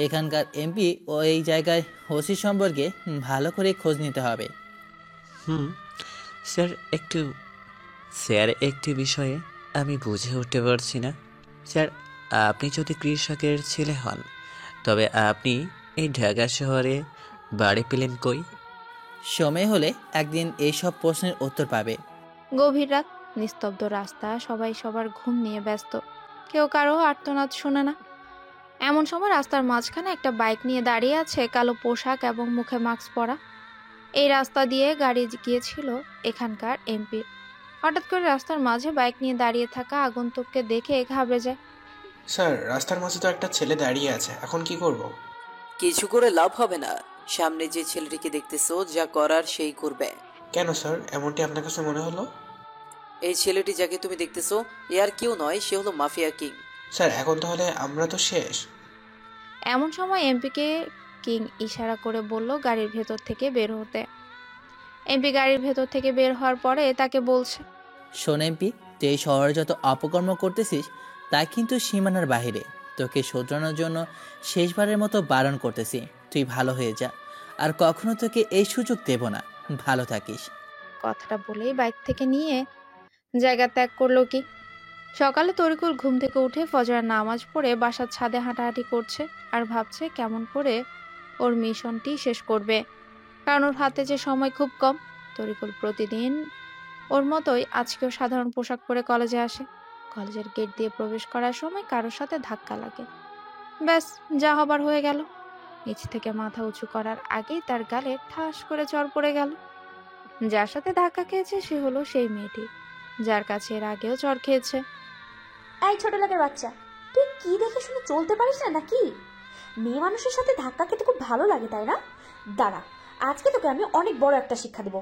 এখানকার এমপি ও এই জায়গায় ওসি সম্পর্কে ভালো করে খোঁজ নিতে হবে। স্যার, একটি বিষয়ে আমি বুঝে উঠতে পারছি না। স্যার, আপনি যদি কৃষকের ছেলে হন, তবে আপনি এই ঢাকা শহরে বাড়ি পেলেন কই? সময় হলে একদিন এইসব প্রশ্নের উত্তর পাবে। গভীর রাত, নিস্তব্ধ রাস্তা, সবাই সবার ঘুম নিয়ে ব্যস্ত। কেউ কারো আর্তনাদ শোনে না। এমন সময় রাস্তার মাঝখানে একটা বাইক নিয়ে দাঁড়িয়ে আছে কালো পোশাক এবং মুখে মাস্ক পরা। এই রাস্তা দিয়ে গাড়ি গিয়েছিল এখানকার এমপি। হঠাৎ করে রাস্তার মাঝে বাইক নিয়ে দাঁড়িয়ে থাকা আগন্তুককে দেখে ঘাবড়ে যায়। স্যার, রাস্তার মাঝে তো একটা ছেলে দাঁড়িয়ে আছে, এখন কি করব? কিছু করে লাভ হবে না। সামনে যে ছেলেটিকে দেখতেছো, যা করার সেই করবে। কেন স্যার, এমনটি আপনার কাছে মনে হলো? এই ছেলেটি যাকে তুমি দেখতেছো এ আর কেউ নয়, সে হলো মাফিয়া কিং। স্যার, এখন তাহলে আমরা তো শেষ। এমন সময় এমপিকে কিং ইশারা করে বলল গাড়ির ভেতর থেকে বের হতে। এমপি গাড়ির ভেতর থেকে বের হওয়ার পরে তাকে বলছে, শোন এমপি, তুই এই শহরে যত অপকর্ম করতেছিস তা কিন্তু সীমানার বাইরে। তোকে শোধরানোর জন্য শেষবারের মতো বারণ করতেছি, তুই ভালো হয়ে যা, আর কখনো তোকে এই সুযোগ দেব না। ভালো থাকিস। কথাটা বলেই বাইক থেকে নিয়ে জায়গা ত্যাগ করলো কি। সকালে তরিকুল ঘুম থেকে উঠে ফজরের নামাজ পড়ে বাসার ছাদে হাঁটাহাঁটি করছে আর ভাবছে কেমন করে ওর মিশনটি শেষ করবে, কারণ ওর হাতে যে সময় খুব কম। তরিকুল প্রতিদিন ওর মতোই আজকেও সাধারণ পোশাক পরে কলেজে আসে। কলেজের গেট দিয়ে প্রবেশ করার সময় কারোর সাথে ধাক্কা লাগে। ব্যাস, যা হবার হয়ে গেল। নিচ থেকে মাথা উঁচু করার আগেই তার গালে ঠাস করে চড় পড়ে গেল। যার সাথে ধাক্কা খেয়েছে সে হলো সেই মেয়েটি যার কাছে এর আগেও চড় খেয়েছে। এই ছোট লোকের বাচ্চা, তুই কি দেখে শুনে চলতে পারিস না নাকি? মেয়ে মানুষের সাথে ধাক্কা খেতে খুব ভালো লাগে, তাই না? দাঁড়া, আজকে তোকে আমি অনেক বড় একটা শিক্ষা দেব।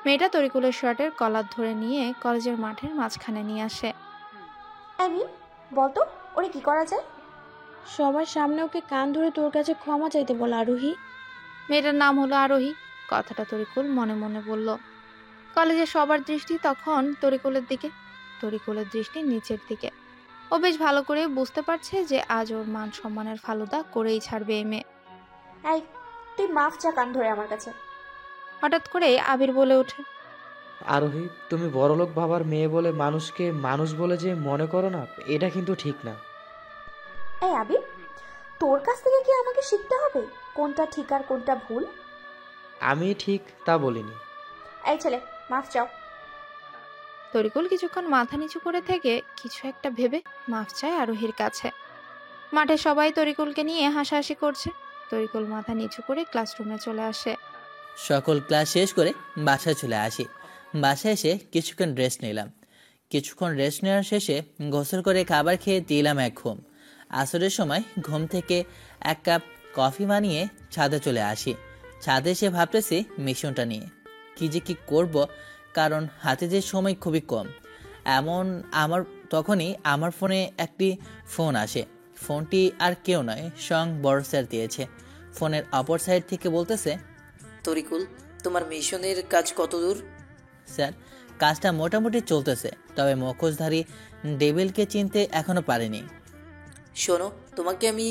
মেয়েটা তরিকুলের শার্টের কলার ধরে নিয়ে কলেজের মাঠের মাঝখানে নিয়ে আসে। মিম, বলতো ওরে কি করা যায়? সবার সামনে ওকে কান ধরে তোর কাছে ক্ষমা চাইতে বল আরোহী। মেয়েটার নাম হলো আরোহী। কথাটা তরিকুল মনে মনে বলল। কলেজের সবার দৃষ্টি তখন তরিকুলের দিকে, তরিকুলের দৃষ্টি নিচের দিকে। ও বেশ ভালো করে বুঝতে পারছে যে আজ ওর মান সম্মানের ফালুদা করেই ছাড়বে এই মেয়ে। এই, তুই মাফ চা কান ধরে আমার কাছে। হঠাৎ করে আবির বলে ওঠে, আরোহী, তুমি বড়লোক বাবার মেয়ে বলে মানুষকে মানুষ বলে যে মনে করো না, এটা কিন্তু ঠিক না। এই আবির, তোর কাছ থেকে কি আমাকে শিখতে হবে কোনটা ঠিক আর কোনটা ভুল? আমি ঠিক তা বলিনি। এই ছেলে, মাফ চাও। তরিকুল কিছুক্ষণ মাথা নিচু করে থেকে কিছু একটা ভেবে মাফ চায় আরোহীর কাছে। মাঠে সবাই তরিকুলকে নিয়ে হাসাহাসি করছে। তরিকুল মাথা নিচু করে ক্লাসরুমে চলে আসে। সকল ক্লাস শেষ করে বাসায় চলে আসি। বাসায় এসে কিছুক্ষণ রেস্ট নিলাম। কিছুক্ষণ রেস্ট নেওয়ার শেষে গোসল করে খাবার খেয়ে দিলাম এক ঘুম। আসরের সময় ঘুম থেকে এক কাপ কফি বানিয়ে ছাদে চলে আসি। ছাদে এসে ভাবতেছি মিশনটা নিয়ে কি করব, কারণ হাতে যে সময় খুবই কম। তখনই আমার ফোনে একটি ফোন আসে। ফোনটি আর কেউ নয়, স্বয়ং বড় স্যার দিয়েছে। ফোনের অপর সাইড থেকে বলতেছে, তরিকুল, তোমার মিশনের কাজ কত দূর? স্যার, কাজটা মোটামুটি চলতেছে, তবে মুখোশধারী ডেভিলকে চিনতে এখনো পারিনি। শোনো, তোমাকে আমি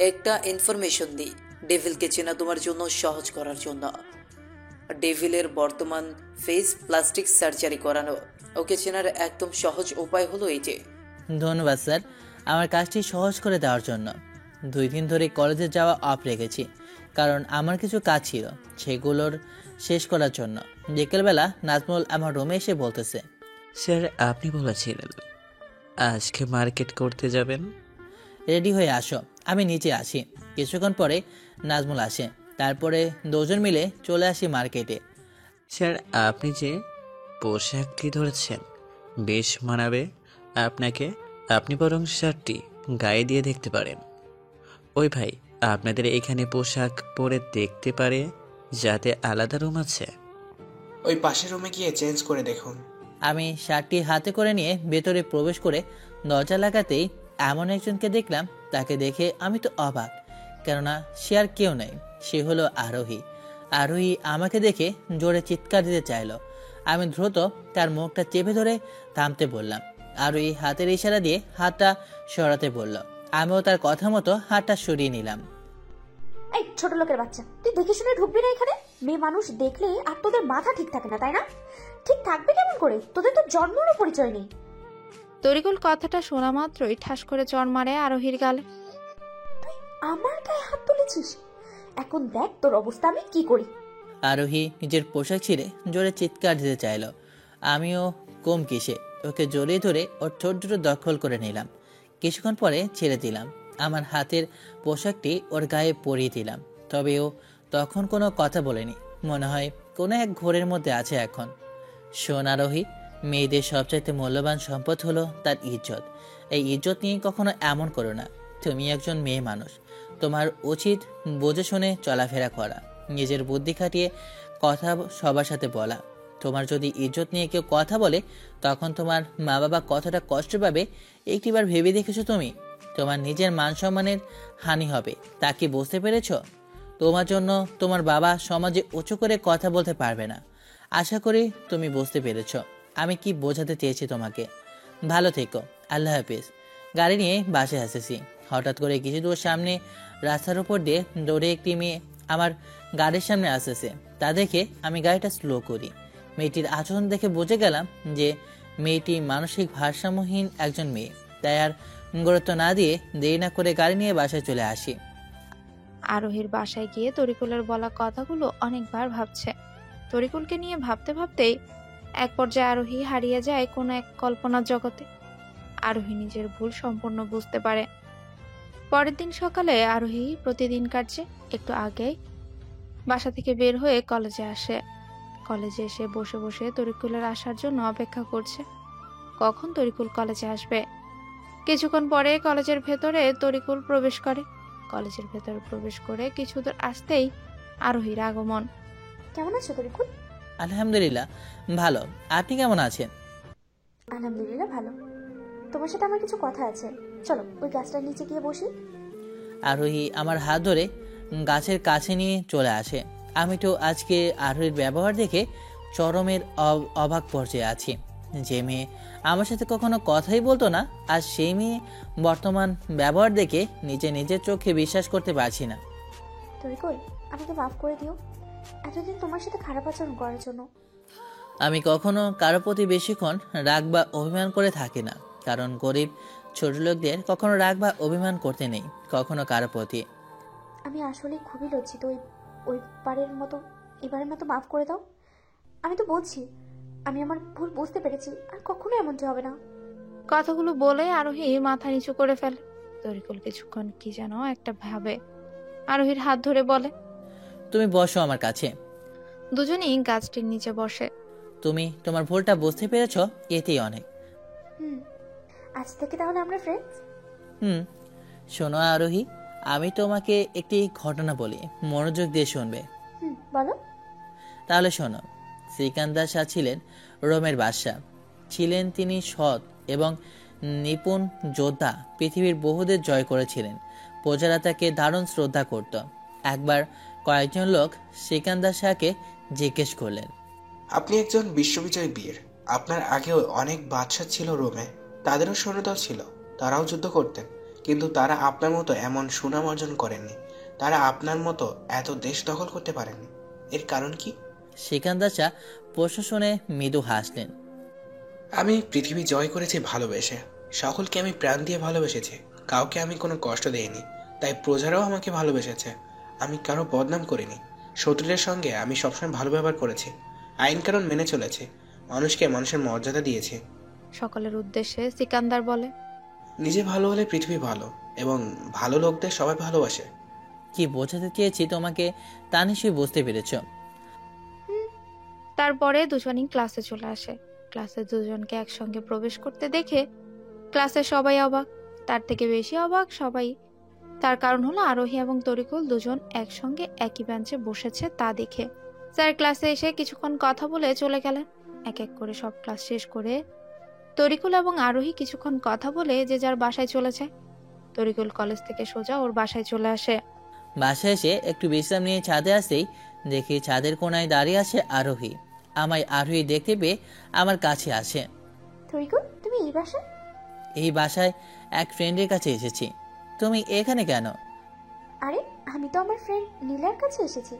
একটা ইনফরমেশন দিই। ডেভিলকে চেনা তোমার জন্য সহজ করার জন্য। ডেভিলের বর্তমান ফেস প্লাস্টিক সার্জারি করানো। ওকে চেনার একদম সহজ উপায় হলো এই যে। ধন্যবাদ স্যার, আমার কাজটি সহজ করে দেওয়ার জন্য। 2 দিন ধরে কলেজে যাওয়া অফ রেখেছি, কারণ আমার কিছু কাজ ছিল সেগুলোর শেষ করার জন্য। বিকেলবেলা নাজমুল আমার রুমে এসে বলতেছে, স্যার আপনি বলেছিলেন আজকে মার্কেট করতে যাবেন। রেডি হয়ে আসো, আমি নিচে আসি। কিছুক্ষণ পরে নাজমুল আসে, তারপরে দুজন মিলে চলে আসি মার্কেটে। স্যার আপনি যে পোশাকটি ধরেছেন বেশ মানাবে আপনাকে। আপনি বরং শার্টটি গায়ে দিয়ে দেখতে পারেন। ওই ভাই, আপনাদের এখানে পোশাক পরে দেখতে পারে যাতে আলাদা রুম আছে? ওই পাশের রুমে গিয়ে চেঞ্জ করে দেখুন। আমি শার্টটি হাতে করে নিয়ে ভেতরে প্রবেশ করে দরজা লাগাতেই এমন একজনকে দেখলাম। তাকে দেখে আমি তো অবাক, কেননা সে আর কেউ নেই, সে হলো আরোহী। আরোহী আমাকে দেখে জোরে চিৎকার দিতে চাইল। আমি দ্রুত তার মুখটা চেপে ধরে থামতে বললাম। আরোহী হাতের ইশারা দিয়ে হাতটা সরাতে বলল। আমিও তার কথা মতো হাতটা সরিয়ে নিলাম। এই ছোট লোকের বাচ্চা, তুই দেখে শুনে ঢুকবি না এখানে? মেয়ে মানুষ দেখলে আর তোদের মাথা ঠিক থাকে না, তাই না? ঠিক থাকবে কেমন করে? তোদের তো জন্মেরও পরিচয় নেই। তরিকুল কথাটা শোনা মাত্রই ঠাস করে চড় মারে আরোহীর গালে। তুই আমার গায়ে হাত তুলেছিস? এখন দেখ তোর অবস্থা আমি কি করি। আরোহী নিজের পোশাক ছিঁড়ে জোরে চিৎকার দিতে চাইল। আমিও কম কিসে ওকে জড়িয়ে ধরে ওর ঠোঁট দুটো দখল করে নিলাম। কিছুক্ষণ পরে ছেড়ে দিলাম। আমার হাতের পোশাকটি ওর গায়ে পরিয়ে দিলাম। তবে ও তখন কোনো কথা বলেনি, মনে হয় কোনো এক ঘোরের মধ্যে আছে এখন। শোন আরোহী, মেয়েদের সবচাইতে মূল্যবান সম্পদ হলো তার ইজ্জত। এই ইজ্জত নিয়ে কখনো এমন করো না। তুমি একজন মেয়ে মানুষ, তোমার উচিত বুঝে শুনে চলাফেরা করা, নিজের বুদ্ধি খাটিয়ে কথা সবার সাথে বলা। তোমার যদি ইজ্জত নিয়ে কেউ কথা বলে তখন তোমার মা বাবা কতটা কষ্ট পাবে একটিবার ভেবে দেখেছো তুমি? তোমার নিজের মান সম্মানের হানি হবে, তা কি বুঝতে পেরেছ? তোমার জন্য তোমার বাবা সমাজে উঁচু করে কথা বলতে পারবে না। আশা করি তুমি বুঝতে পেরেছ আমি কি বোঝাতে চেয়েছি তোমাকে। ভালো থেকো, আল্লাহ হাফিজ। গাড়ি নিয়ে বাসে আসেছি। হঠাৎ করে কিছু দূর সামনে রাস্তার উপর দিয়ে দৌড়ে একটি মেয়ে আমার গাড়ির সামনে আসতেছে। তা দেখে আমি গাড়িটা স্লো করি। মেয়েটির আচরণ দেখে বুঝে গেলাম যে মেয়েটি মানসিক ভারসাম্যহীন একজন মেয়ে। তাই আর গুরুত্ব না দিয়ে দেরি না করে গাড়ি নিয়ে বাসায় চলে আসি। আরোহীর বাসায় গিয়ে তরিকুলের বলা কথাগুলো অনেকবার ভাবছে। তরিকুলকে নিয়ে ভাবতে ভাবতেই এক পর্যায়ে আরোহী হারিয়ে যায় কোনো এক কল্পনার জগতে। আরোহী নিজের ভুল সম্পূর্ণ বুঝতে পারে। পরের দিন সকালে আরোহী প্রতিদিনকার চেয়ে একটু আগেই বাসা থেকে বের হয়ে কলেজে আসে। কলেজে এসে বসে বসে তরিকুলের আসার জন্য অপেক্ষা করছে, কখন তরিকুল কলেজে আসবে। কিছুক্ষণ পরে কলেজের ভেতরে তরিকুল প্রবেশ করে। কলেজের ভেতরে প্রবেশ করে কিছু দূর আসতেই আরোহীর আগমন। কেমন আছো তরিকুল? আলহামদুলিল্লাহ ভালো, আপনি কেমন আছেন? আলহামদুলিল্লাহ ভালো। তোমার সাথে আমার কিছু কথা আছে, চলো ওই গাছটার নিচে গিয়ে বসি। আরোহী আমার হাত ধরে গাছের কাছে নিয়ে চলে আসে। আমি তো আজকে আরোহীর ব্যবহার দেখে চরমের অবাক পর্যায়ে আছি। যে মেয়ে আমার সাথে কখনো কথাই বলতো না, আর সেই মেয়ে বর্তমান ব্যবহার দেখে নিজের চোখে বিশ্বাস করতে পারছি না। তরিকুল, আমাকে মাফ করে দিও এতদিন তোমার সাথে খারাপ আচরণ করার জন্য। আমি কখনো কারো প্রতি বেশিক্ষণ রাগ বা অভিমান করে থাকি না, কারণ গরিব ছোট লোকদের কখনো রাগ বা অভিমান করতে নেই, কখনো কারো প্রতি। আমি আসলে খুবই লজ্জিত। ওই এবারের মতো মাফ করে দাও। আমি তো বলছি আমি আমার ভুল বুঝতে পেরেছি, আর কখনো এমনটি হবে না। কথাগুলো বলে আরোহী মাথা নিচু করে ফেলে। তরিকুল কিছুক্ষণ কি যেন একটা ভাবে, আরোহীর হাত ধরে বলে, তুমি বসো আমার কাছে। দুজনেই গাছটির নিচে বসে। তুমি তোমার ভুলটা বুঝতে পেরেছো, এতেই অনেক। আজ থেকে তাহলে আমরা ফ্রেন্ডস। শোনো আরোহী, আমি তোমাকে একটি ঘটনা বলি, মনোযোগ দিয়ে শুনবে। বলো। তাহলে শোনো। সিকান্দার শাহ ছিলেন রোমের বাদশাহ। ছিলেন তিনি সৎ এবং নিপুণ যোদ্ধা। পৃথিবীর বহুদের জয় করেছিলেন। প্রজারা তাকে দারুণ শ্রদ্ধা করত। একবার কয়েকজন লোক সিকান্দার শাহকে জিজ্ঞেস করলেন, আপনি একজন বিশ্ববিজয়ী বীর, আপনার আগেও অনেক বাদশা ছিল রোমে, তাদেরও সৈন্যদল ছিল, তারাও যুদ্ধ করতেন, কিন্তু তারা আপনার মতো এমন সুনাম অর্জন করেননি, তারা আপনার মতো এত দেশ দখল করতে পারেননি। এর কারণ কি? সিকান্দার শাহ প্রশ্ন শুনে মৃদু হাসলেন। আমি পৃথিবী জয় করেছি ভালোবেসে, সকলকে আমি প্রাণ দিয়ে ভালোবেসেছি, কাউকে আমি কোনো কষ্ট দেইনি, তাই প্রজারাও আমাকে ভালোবেসেছে। আমি কারো বদনাম করিনি, শত্রুদের সঙ্গে আমি সবসময় ভালো ব্যবহার করেছি, আইন কানুন মেনে চলেছি, মানুষকে মানুষের মর্যাদা দিয়েছি। সকলের উদ্দেশ্যে সিকান্দার বলে, নিজে ভালো হলে পৃথিবী ভালো, এবং ভালো লোকদের সবাই ভালোবাসে। কি বোঝাতে চেয়েছি তোমাকে তা নিশ্চয়ই বুঝতে পেরেছ। তারপরে দুজনেই ক্লাসে চলে আসে। ক্লাসে দুজনকে একসঙ্গে প্রবেশ করতে দেখে ক্লাসে সবাই অবাক। তার থেকে বেশি অবাক সবাই। তার কারণ হলো আরোহী এবং তরিকুল দুজন একসঙ্গে একই বেঞ্চে বসেছে তা দেখে। স্যার ক্লাসে এসে কিছুক্ষণ কথা বলে চলে গেলেন। এক এক করে সব ক্লাস শেষ করে তরিকুল এবং আরোহী কিছুক্ষণ কথা বলে যে যার বাসায় চলে যায়। তরিকুল কলেজ থেকে সোজা ওর বাসায় চলে আসে। বাসায় এসে একটু বিশ্রাম নিয়ে ছাদে আসতেই দেখি ছাদের কোনায় দাঁড়িয়ে আছে আরোহী। আমায় আরোহী দেখতে পেয়ে আমার কাছে আসে। তরিকুল, তুমি এই বাসায়? এই বাসায় এক ফ্রেন্ডের কাছে এসেছি। তুমি এখানে কেন? আরে আমি তো আমার ফ্রেন্ড নীলার কাছে এসেছি,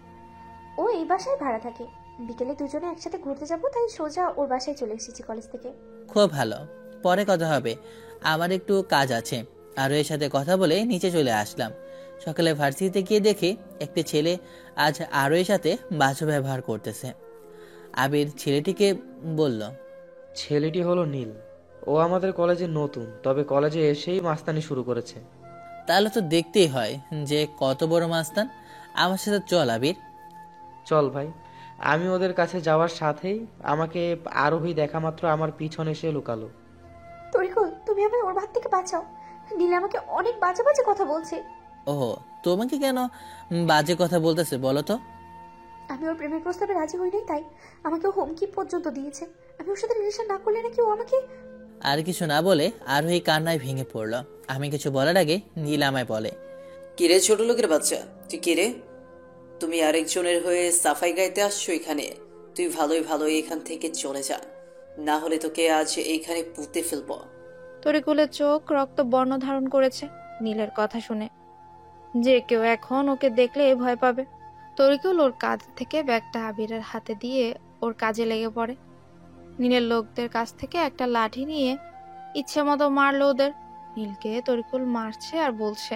ও এই বাসায় ভাড়া থাকে। বিকেলে দুজনে একসাথে ঘুরতে যাবো, তাই সোজা ওর বাসায় চলে এসেছি কলেজ থেকে। খুব ভালো, পরে কথা হবে, আমার একটু কাজ আছে। আরোহীর সাথে কথা বলে নিচে চলে আসলাম। সকালে ভার্সিটিতে গিয়ে দেখি একটি ছেলে আজ আরোহীর সাথে বাজে ব্যবহার করতেছে। আবির ছেলেটিকে বলল, ছেলেটি হলো নীল, ও আমাদের কলেজে নতুন, তবে কলেজে এসেই মাস্তানি শুরু করেছে। তাহলে তো দেখতেই হয় যে কত বড় মাস্তান। আমার সাথে চল আবির। চল ভাই। আমি ওদের কাছে যাওয়ার সাথেই আমাকে আরোহী দেখা মাত্র আমার পিছনে এসে লুকালো। তরিকুল, তুমি আমায় ওর হাত থেকে বাঁচাও, নীল আমাকে অনেক বাজে বাজে কথা বলছে। ও, তোমাকে কেন বাজে কথা বলতেছে বলো তো? আমি ওর প্রেমের প্রস্তাবে রাজি হই নাই, তাই আমাকে হুমকি পর্যন্ত দিয়েছে। আমি ওর সাথে রিলেশন না করলে নাকি ও আমাকে। আর কিছু না বলে আরোহী কান্নায় ভেঙে পড়ল। আমি কিছু বলার আগে নীল আমায় বলে, কিরে ছোট লোকের বাচ্চা, তুই কিরে? তুমি আরেকজনের হয়ে সাফাই গাইতে আসছো এখানে? তুই ভালোই এখান থেকে চলে যা, না হলে তোকে আজ এইখানে পুঁতে ফেলবো। তরিকুলের চোখ রক্ত বর্ণ ধারণ করেছে নীলের কথা শুনে। যে কেউ এখন ওকে দেখলে ভয় পাবে। তরিকুল ওর কাঁধ থেকে ব্যাগটা আবিরের হাতে দিয়ে ওর কাজে লেগে পড়ে। নীলের লোকদের কাছ থেকে একটা লাঠি নিয়ে ইচ্ছে মতো মারলো ওদের। নীলকে তরিকুল মারছে আর বলছে,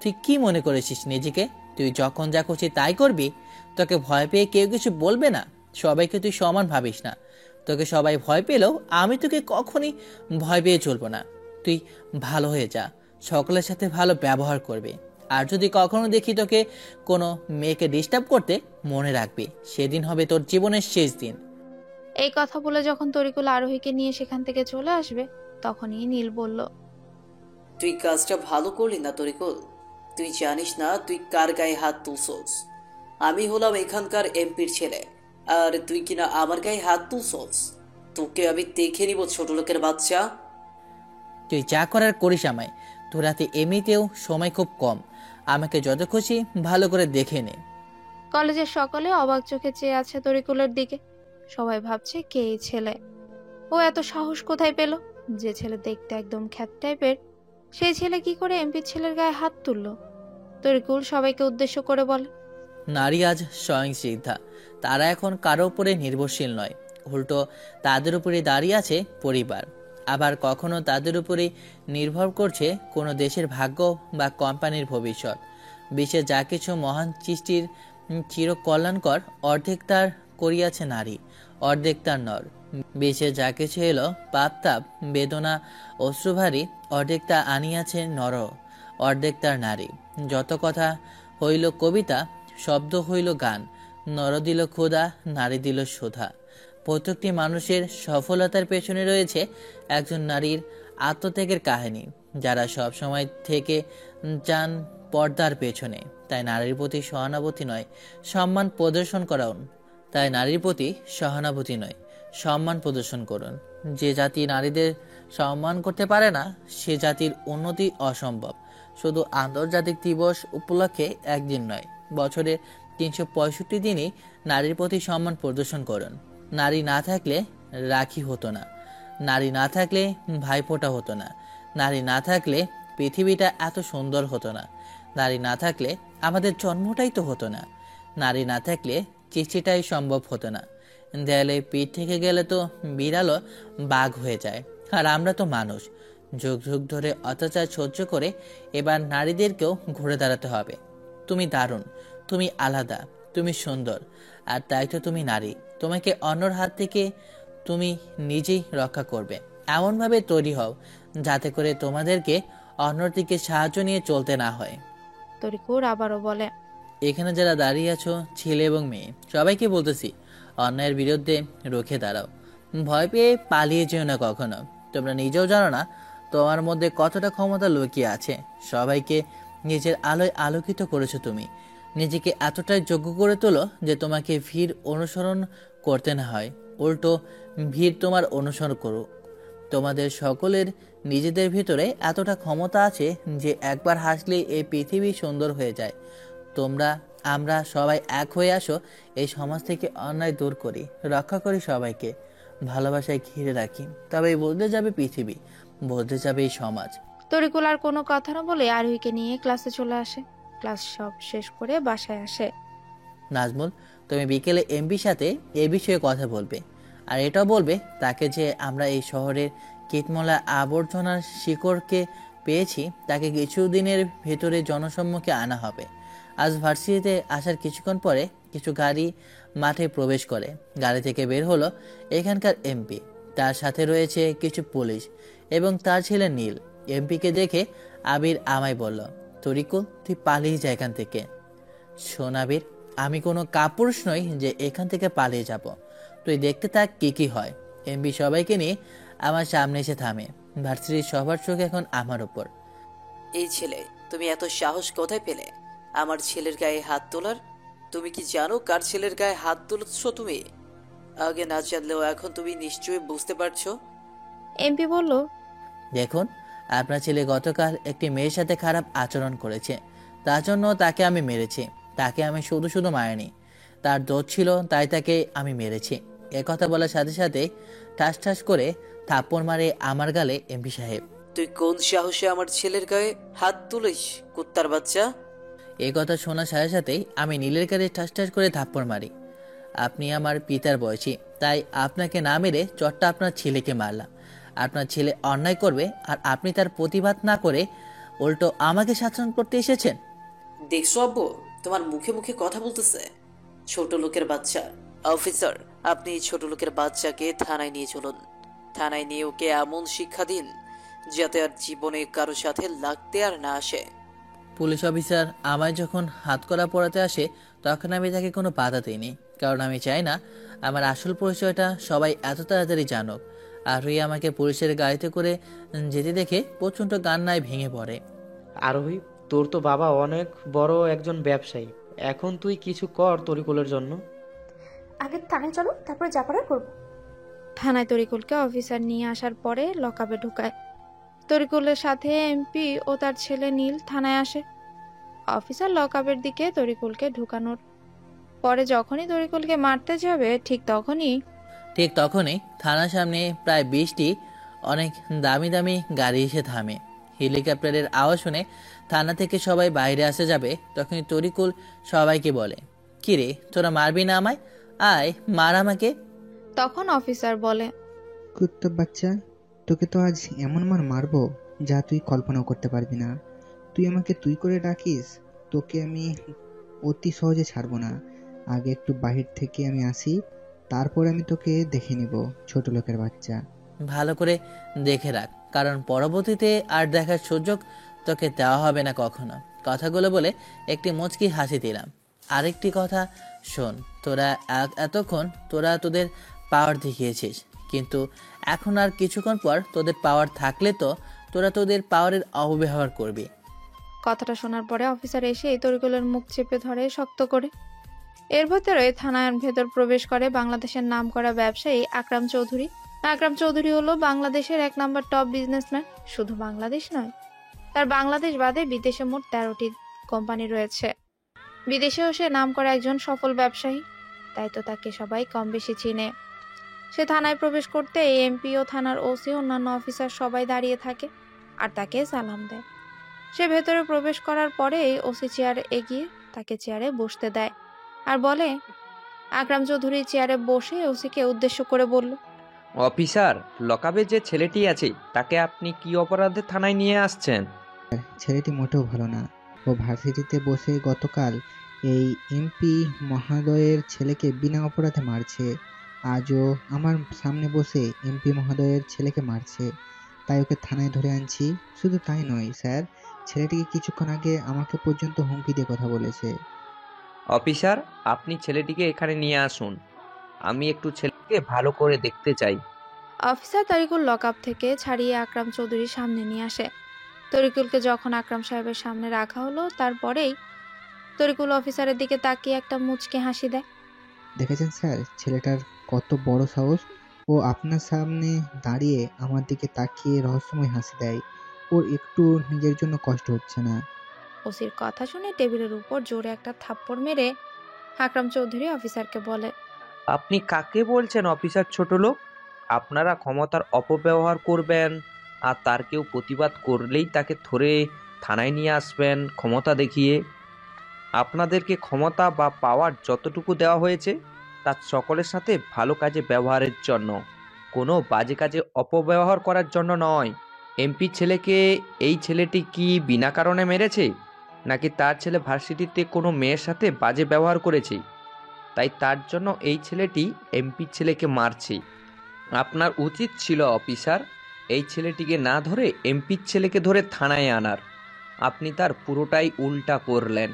তুই কি মনে করেছিস নিজেকে? তুই যখন যা খুশি তাই করবি? তোকে ভয় পেয়ে কেউ কিছু বলবে না। সবাইকে তুই সমান ভাবিস না। তোকে সবাই ভয় পেলেও আমি তোকে কখনই ভয় পেয়ে চলবো না। তুই ভালো হয়ে যা, সকলের সাথে ভালো ব্যবহার করবি। আর যদি কখনো দেখি তোকে কোনো মেয়েকে ডিস্টার্ব করতে, মনে রাখবি সেদিন হবে তোর জীবনের শেষ দিন। এই কথা বলে যখন তরিকুল আরোহীকে নিয়ে সেখান থেকে চলে আসবে, তখনই নীল বলল, তুই কাজটা ভালো করলি না তরিকুল। তুই জানিস না তুই কার গায়ে হাত তুলছস? আমি হলাম এখানকার এমপির ছেলে, আর তুই কিনা আমার গায়ে হাত তুলছস। তোকে আমি দেখে নিব, ছোট লোকের বাচ্চা। তুই যা করার করিস আমায়। তোর হাতে এমনিতেও সময় খুব কম। আমাকে যত খুশি ভালো করে দেখে নে। কলেজের সকলে অবাক চোখে চেয়ে আছে তরিকুলের দিকে। সবাই ভাবছে কে এই ছেলে, ও এত সাহস কোথায় পেল? যে ছেলে দেখতে একদম খ্যাত টাইপের, সেই ছেলে কি করে এমপির ছেলের গায়ে হাত তুলল? তরিকুল সবাইকে উদ্দেশ্য করে বলে, নারী আজ স্বয়ংসিদ্ধা। তারা এখন কারো উপরে নির্ভরশীল নয়, উল্টো তাদের উপরে দাঁড়িয়ে আছে পরিবার। আবার কখনো তাদের উপরে নির্ভর করছে কোনো দেশের ভাগ্য বা কোম্পানির ভবিষ্যৎ। বিশ্বে যা কিছু মহান সৃষ্টির চিরকল্যাণকর, অর্ধেক তার করিয়াছে নারী, অর্ধেক তার নর। বিশ্বে যা কিছু এলো পাপ তাপ বেদনা অশ্রুভারী, অর্ধেক তা আনিয়াছে নর, অর্ধেক তার নারী। যত কথা হইল কবিতা, শব্দ হইল গান, নর দিল ক্ষুধা, নারী দিল সুধা। প্রত্যেকটি মানুষের সফলতার পেছনে রয়েছে একজন নারীর আত্মত্যাগের কাহিনী, যারা সব সময় থেকে যান পর্দার পেছনে। তাই নারীর প্রতি সহানুভূতি নয়, সম্মান প্রদর্শন করুন। তাই নারীর প্রতি সহানুভূতি নয়, সম্মান প্রদর্শন করুন। যে জাতি নারীদের সম্মান করতে পারে না, সে জাতির উন্নতি অসম্ভব। শুধু আন্তর্জাতিক দিবস উপলক্ষে একদিন নয়, বছরে 365 দিনই নারীর প্রতি সম্মান প্রদর্শন করুন। নারী না থাকলে রাখি হতো না, নারী না থাকলে ভাইফোঁটা হতো না, নারী না থাকলে পৃথিবীটা এত সুন্দর হতো না, নারী না থাকলে আমাদের জন্মটাই তো হতো না, নারী না থাকলে চিঠিটাই সম্ভব হতো না। দেয়ালে পিঠ থেকে গেলে তো বিড়ালও বাঘ হয়ে যায়। আর আমরা তো মানুষ। যুগ যুগ ধরে অত্যাচার সহ্য করে এবার নারীদেরকেও ঘুরে দাঁড়াতে হবে। তুমি দারুণ, তুমি আলাদা, তুমি সুন্দর, আর তাই তো তুমি নারী। তোমাকে অন্যর হাত থেকে তুমি নিজেই রক্ষা করবে। এমনভাবে তৈরি হও যাতে করে তোমাদেরকে অন্যর দিকে সাহায্য নিয়ে চলতে না হয়। তরিকুল আবারও বলে, এখানে যারা দাঁড়িয়ে আছো, ছেলে এবং মেয়ে, সবাইকে বলতেছি, অন্যায়ের বিরুদ্ধে রুখে দাঁড়াও। ভয় পেয়ে পালিয়ে যেও না কখনো। তোমরা নিজেও জানো না তোমার মধ্যে কতটা ক্ষমতা লুকিয়ে আছে। সবাইকে নিজের আলোয় আলোকিত করেছো তুমি। নিজেকে এতটাই যোগ্য করে তোলো যে তোমাকে ভিড় অনুসরণ করতে না হয়, উল্টো ভিড় তোমার অনুসরণ করুক। তোমাদের সকলের নিজেদের ভিতরে এতটা ক্ষমতা আছে যে একবার হাসলে এই পৃথিবী সুন্দর হয়ে যায়। তোমরা আমরা সবাই এক হয়ে আসো, এই সমাজ থেকে অন্যায় দূর করি, রক্ষা করি, সবাইকে ভালোবাসায় ঘিরে রাখি। তবেই বদলে যাবে পৃথিবী, বদলে যাবে এই সমাজ। তরিকুল আর কোনো কথা না বলে আরোহীকে নিয়ে ক্লাসে চলে আসে। ক্লাস সব শেষ করে বাসায় আসে। নাজমুল, তুমি বিকেলে এমপির সাথে এ বিষয়ে কথা বলবে, আর এটাও বলবে তাকে যে আমরা এই শহরের কীটমলা আবর্জনার শিকড়কে পেয়েছি, তাকে কিছুদিনের ভেতরে জনসম্মুখে আনা হবে। আজ ভার্সিটিতে আসার কিছুক্ষণ পরে কিছু গাড়ি মাঠে প্রবেশ করে। গাড়ি থেকে বের হলো এখানকার এমপি, তার সাথে রয়েছে কিছু পুলিশ এবং তার ছেলে নীল। এমপিকে দেখে আবির আমায় বলল, তরিকুল, তুই পালিয়ে যা এখান থেকে। শোন আবির, আমি কোনো কাপুরুষ নই যে এখান থেকে পালিয়ে যাব। তুই দেখতে থাক কি কি হয়। এমপি সবাইকে নিয়ে আমার সামনে এসে থামে। ভার্সিটির সবার চোখ এখন আমার উপর। এই ছেলে, তুমি এত সাহস কোথায় পেলে আমার ছেলের গায়ে হাত তোলার? তুমি কি জানো কার ছেলের গায়ে হাত তুলছ তুমি? আগে না জানলেও এখন তুমি নিশ্চয়ই বুঝতে পারছো। এমপি বলল, দেখুন, আপনার ছেলে গতকাল একটি মেয়ের সাথে খারাপ আচরণ করেছে, তার জন্য তাকে আমি মেরেছি। তাকে আমি শুধু শুধু মারিনি, তার দোষ ছিল তাই তাকে আমি মেরেছি। কথা বলার সাথে সাথে ঠাস ঠাস করে থাপ্পড় মারে আমার গালে এমপি সাহেব। তুই কোন সাহসে আমার ছেলের গায়ে হাত তুলিস, কুত্তার বাচ্চা? কথা শোনার সাথে সাথেই আমি নীলের গালে ঠাস ঠাস করে থাপ্পড় মারি। আপনি আমার পিতার বয়সী, তাই আপনাকে না মেরে চটটা আপনার ছেলেকে মারলাম। আপনার ছেলে অন্যায় করবে আর আপনি তার প্রতিবাদ না করে উল্টো আমাকে শাসন করতে এসেছেন। দেখছো আব্বু, তোমার মুখে মুখে কথা বলতেছে ছোট লোকের বাচ্চা। অফিসার, আপনি ছোট লোকের বাচ্চাকে থানায় নিয়ে চলুন। থানায় নিয়ে ওকে এমন শিক্ষা দিন যাতে আর জীবনে কারো সাথে লাগতে আর না আসে। পুলিশ অফিসার আমায় যখন হাতকড়া পরাতে আসে তখন আমি তাকে কোনো বাধা দিইনি, কারণ আমি চাই না আমার আসল পরিচয়টা সবাই এত তাড়াতাড়ি জানুক। আর রুই আমাকে পুলিশের গাড়িতে করে যেতে দেখে প্রচণ্ড কান্নায় ভেঙে পড়ে। আরোহী, তোর তো বাবা অনেক বড় একজন ব্যবসায়ী, এখন তুই কিছু কর তরিকুলের জন্য। আগে থানায় চলো, তারপরে যা করার করবো। থানায় তরিকুলকে অফিসার নিয়ে আসার পরে লকআপে ঢুকায়। তরিকুলের সাথে এমপি ও তার ছেলে নীল থানায় আসে। অফিসার লকআপের দিকে তরিকুলকে ঢুকানোর পরে যখনই তরিকুলকে মারতে যাবে ঠিক তখনই থানার সামনে প্রায় 20টি অনেক দামি দামি গাড়ি এসে থামে। হেলিকপ্টারের আওয়াজ শুনে থানা থেকে সবাই বাইরে আসে যাবে। তখনই তরিকুল সবাইকে বলে, কিরে তোরা মারবি না আমায়? আয় মার আমাকে। তখন অফিসার বলে, কুত্তা বাচ্চা, তোকে তো আজ এমন মার মারবো যা তুই কল্পনাও করতে পারবি না। তুই আমাকে তুই করে ডাকিস, তোকে আমি অতি সহজে ছাড়বো না। আগে একটু বাহির থেকে আমি আসি, তারপর আমি তোকে দেখে নিব, ছোট লোকের বাচ্চা। ভালো করে দেখে রাখ, কারণ পরবর্তীতে আর দেখার সুযোগ তোকে দেওয়া হবে না কখনো। কথাগুলো বলে একটি মুচকি হাসি দিলাম। আরেকটি কথা শোন, তোরা এতক্ষণ তোদের পাওয়ার দেখিয়েছিস, কিন্তু এখন আর কিছুক্ষণ পর তোদের পাওয়ার থাকলে তো তোরা তোদের পাওয়ারের অপব্যবহার করবি। কথাটা শোনার পরে অফিসার এসে তরিকুলের মুখ চেপে ধরে শক্ত করে। এর ভেতরে থানার ভেতর প্রবেশ করে বাংলাদেশের নামকরা ব্যবসায়ী আকরাম চৌধুরী। আকরাম চৌধুরী হলো বাংলাদেশের 1 নম্বর টপ বিজনেসম্যান। শুধু বাংলাদেশ নয়, তার বাংলাদেশ বাদে বিদেশে মোট 13টি কোম্পানি রয়েছে। বিদেশেও সে নামকরা একজন সফল ব্যবসায়ী, তাই তো তাকে সবাই কম বেশি চিনে। সে থানায় প্রবেশ করতে এমপি ও থানার ওসি অন্যান্য অফিসার সবাই দাঁড়িয়ে থাকে আর তাকে সালাম দেয়। সে ভেতরে প্রবেশ করার পরে ওসি চেয়ার এগিয়ে তাকে চেয়ারে বসতে দেয় আর বলে, আকরাম চৌধুরী চেয়ারে বসে ওসিকে উদ্দেশ্য করে বলল, অফিসার, লকআপে যে ছেলেটি আছে তাকে আপনি কি অপরাধে থানায় নিয়ে আসছেন? ছেলেটি মোটেও ভালো না। ও ভার্সিটিতে বসে গতকাল এই এমপি মহোদয়ের ছেলেকে বিনা অপরাধে মারছে। আজও আমার সামনে বসে এমপি মহোদয়ের ছেলেকে মারছে, তাই ওকে থানায় ধরে আনছি। শুধু তাই নয় স্যার, ছেলেটিকে কিছুক্ষণ আগে আমাকে পর্যন্ত হুমকি দিয়ে কথা বলেছে। অফিসার, আপনি ছেলেটিকে এখানে নিয়ে আসুন, আমি একটু ছেলেকে ভালো করে দেখতে চাই। অফিসার তরিকুল লকআপ থেকে ছাড়িয়ে আকরাম চৌধুরীর সামনে নিয়ে আসে। তরিকুলকে যখন আকরাম সাহেবের সামনে রাখা হলো, তারপরেই তরিকুল অফিসারের দিকে তাকিয়ে একটা মুচকে হাসি দেয়। দেখেছেন স্যার, ছেলেটার কত বড় সাহস! ও আপনার সামনে দাঁড়িয়ে আমার দিকে তাকিয়ে রহস্যময় হাসি দেয়। ওর একটু নিজের জন্য কষ্ট হচ্ছে না। ওসির কথা শুনে টেবিলের উপর জোরে একটা থাপ্পড় মেরে আকরাম চৌধুরী অফিসারকে বলে, আপনি কাকে বলছেন অফিসার ছোট লোক? আপনারা ক্ষমতার অপব্যবহার করবেন আর তার কেউ প্রতিবাদ করলেই তাকে ধরে থানায় নিয়ে আসবেন ক্ষমতা দেখিয়ে। আপনাদেরকে ক্ষমতা বা পাওয়ার যতটুকু দেওয়া হয়েছে তার সকলের সাথে ভালো কাজে ব্যবহারের জন্য, কোনো বাজে কাজে অপব্যবহার করার জন্য নয়। এমপি ছেলেকে এই ছেলেটি কি বিনা কারণে মেরেছে, নাকি তার ছেলে ভার্সিটিতে কোনো মেয়ের সাথে বাজে ব্যবহার করেছে, তাই তার জন্য এই ছেলেটি এমপি ছেলেকে মারছে? আপনার উচিত ছিল অফিসার এই ছেলেটিকে না ধরে এমপির ছেলেকে ধরে থানায় আনার। আপনি তার পুরোটাই উল্টা করলেন।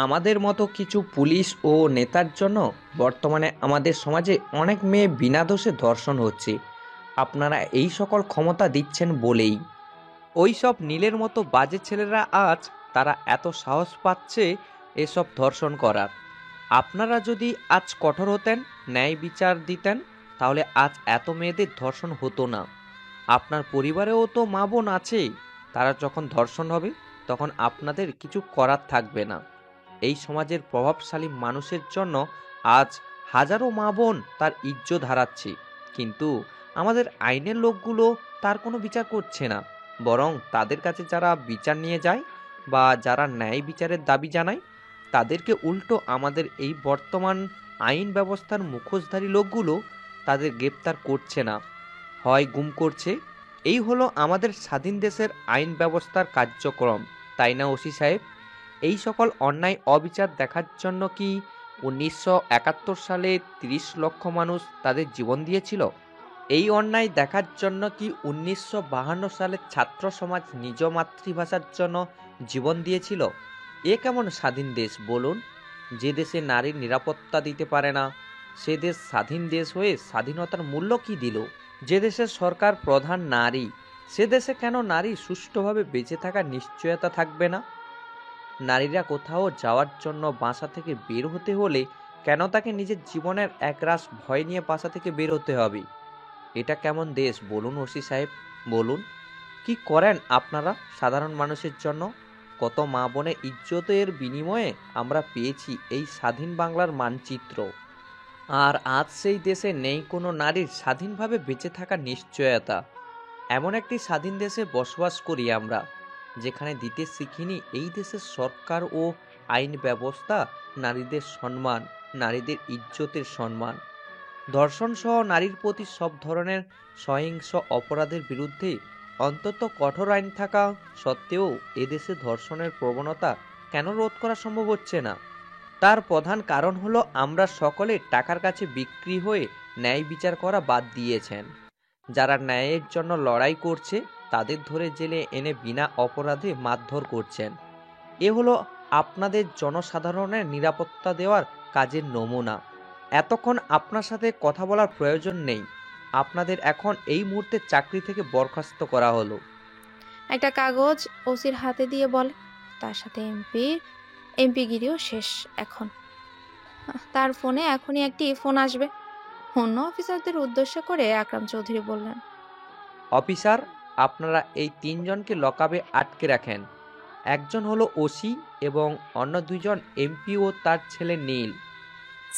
আমাদের মতো কিছু পুলিশ ও নেতার জন্য বর্তমানে আমাদের সমাজে অনেক মেয়ে বিনা দোষে ধর্ষণ হচ্ছে। আপনারা এই সকল ক্ষমতা দিচ্ছেন বলেই ওই সব নীলের মতো বাজে ছেলেরা আজ তারা এত সাহস পাচ্ছে এসব ধর্ষণ করার। আপনারা যদি আজ কঠোর হতেন, ন্যায় বিচার দিতেন, তাহলে আজ এত মেয়েদের ধর্ষণ হতো না। আপনার পরিবারেও তো মা বোন আছে, তারা যখন ধর্ষণ হবে তখন আপনাদের কিছু করার থাকবে না। এই সমাজের প্রভাবশালী মানুষের জন্য আজ হাজারো মা বোন তার ইজ্জত হারাচ্ছে, কিন্তু আমাদের আইনের লোকগুলো তার কোনো বিচার করছে না, বরং তাদের কাছে যারা বিচার নিয়ে যায় বা যারা ন্যায় বিচারের দাবি জানায় তাদেরকে উল্টো আমাদের এই বর্তমান আইন ব্যবস্থার মুখোশধারী লোকগুলো তাদের গ্রেপ্তার করছে না, হয় গুম করছে। এই হলো আমাদের স্বাধীন দেশের আইন ব্যবস্থার কার্যক্রম, তাই না ওসি সাহেব? এই সকল অন্যায় অবিচার দেখার জন্য কি 1971 সালে 30 লক্ষ মানুষ তাদের জীবন দিয়েছিল? এই অন্যায় দেখার জন্য কি 1952 সালে ছাত্র সমাজ নিজ মাতৃভাষার জন্য জীবন দিয়েছিল? এ কেমন স্বাধীন দেশ বলুন? যে দেশে নারীর নিরাপত্তা দিতে পারে না, সে দেশ স্বাধীন দেশ হয়ে স্বাধীনতার মূল্য কি দিল? যে দেশের সরকার প্রধান নারী, সে দেশে কেন নারী সুষ্ঠুভাবে বেঁচে থাকার নিশ্চয়তা থাকবে না? নারীরা কোথাও যাওয়ার জন্য বাসা থেকে বের হতে হলে কেন তাকে নিজের জীবনের একরাশ ভয় নিয়ে বাসা থেকে বের হতে হবে? এটা কেমন দেশ বলুন ওসি সাহেব, বলুন? কি করেন আপনারা সাধারণ মানুষের জন্য? কত মা বোনের ইজ্জতের বিনিময়ে আমরা পেয়েছি এই স্বাধীন বাংলার মানচিত্র, আর আজ সেই দেশে নেই কোনো নারীর স্বাধীনভাবে বেঁচে থাকার নিশ্চয়তা। এমন একটি স্বাধীন দেশে বসবাস করি আমরা, যেখানে দিতে শিখিনি এই দেশের সরকার ও আইন ব্যবস্থা নারীদের সম্মান, নারীদের ইজ্জতের সম্মান। ধর্ষণ সহ নারীর প্রতি সব ধরনের সহিংস অপরাধের বিরুদ্ধে অন্তত কঠোর আইন থাকা সত্ত্বেও এদেশে ধর্ষণের প্রবণতা কেন রোধ করা সম্ভব হচ্ছে না? তার প্রধান কারণ হলো আমরা সকলে টাকার কাছে বিক্রি হয়ে ন্যায় বিচার করা বাদ দিয়েছেন। যারা ন্যায়ের জন্য লড়াই করছে তাদের ধরে জেলে এনে বিনা অপরাধে মারধর করছেন। এ হলো আপনাদের জনসাধারণের নিরাপত্তা দেওয়ার কাজের নমুনা। এতক্ষণ আপনার সাথে কথা বলার প্রয়োজন নেই, আপনাদের এখন এই মুহূর্তে চাকরি থেকে বরখাস্ত করা হলো। একটা কাগজ ওসির হাতে দিয়ে বলে, তার সাথে এমপিগিরিও শেষ। এখন তার ফোনে এখনই একটি ফোন আসবে। অন্য অফিসারদের উদ্দেশ্য করে আকরাম চৌধুরী বললেন, অফিসার, আপনারা এই 3 জনকে লকআপে আটকে রাখেন। একজন হলো ওসি এবং অন্য 2 জন এমপি ও তার ছেলে নীল।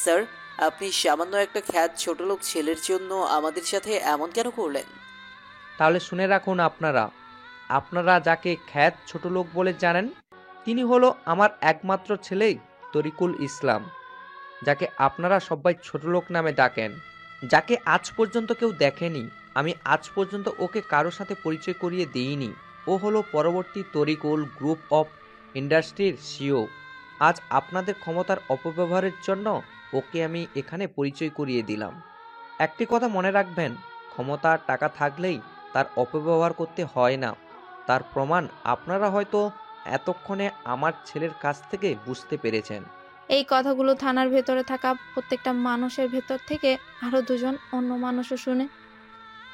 স্যার, আপনি সামান্য একটা খ্যাত ছোটলোক ছেলের জন্য আমাদের সাথে এমন কেন করলেন? তাহলে শুনে রাখুন, আপনারা যাকে খ্যাত ছোট লোক বলে জানেন, তিনি হলো আমার একমাত্র ছেলে তরিকুল ইসলাম, যাকে আপনারা সবাই ছোট লোক নামে ডাকেন, যাকে আজ পর্যন্ত কেউ দেখেনি। আমি আজ পর্যন্ত ওকে কারোর সাথে পরিচয় করিয়ে দিইনি। ও হলো পরবর্তী তরিকুল গ্রুপ অফ ইন্ডাস্ট্রির সিও। আজ আপনাদের ক্ষমতার অপব্যবহারের জন্য ওকে আমি এখানে পরিচয় করিয়ে দিলাম। একটি কথা মনে রাখবেন, ক্ষমতা টাকা থাকলেই তার অপব্যবহার করতে হয় না। তার প্রমাণ আপনারা হয়তো এতক্ষণে আমার ছেলের কাছ থেকে বুঝতে পেরেছেন। এই কথাগুলো থানার ভেতরে থাকা প্রত্যেকটা মানুষের ভেতর থেকে আরো 2 জন অন্য মানুষও শুনে।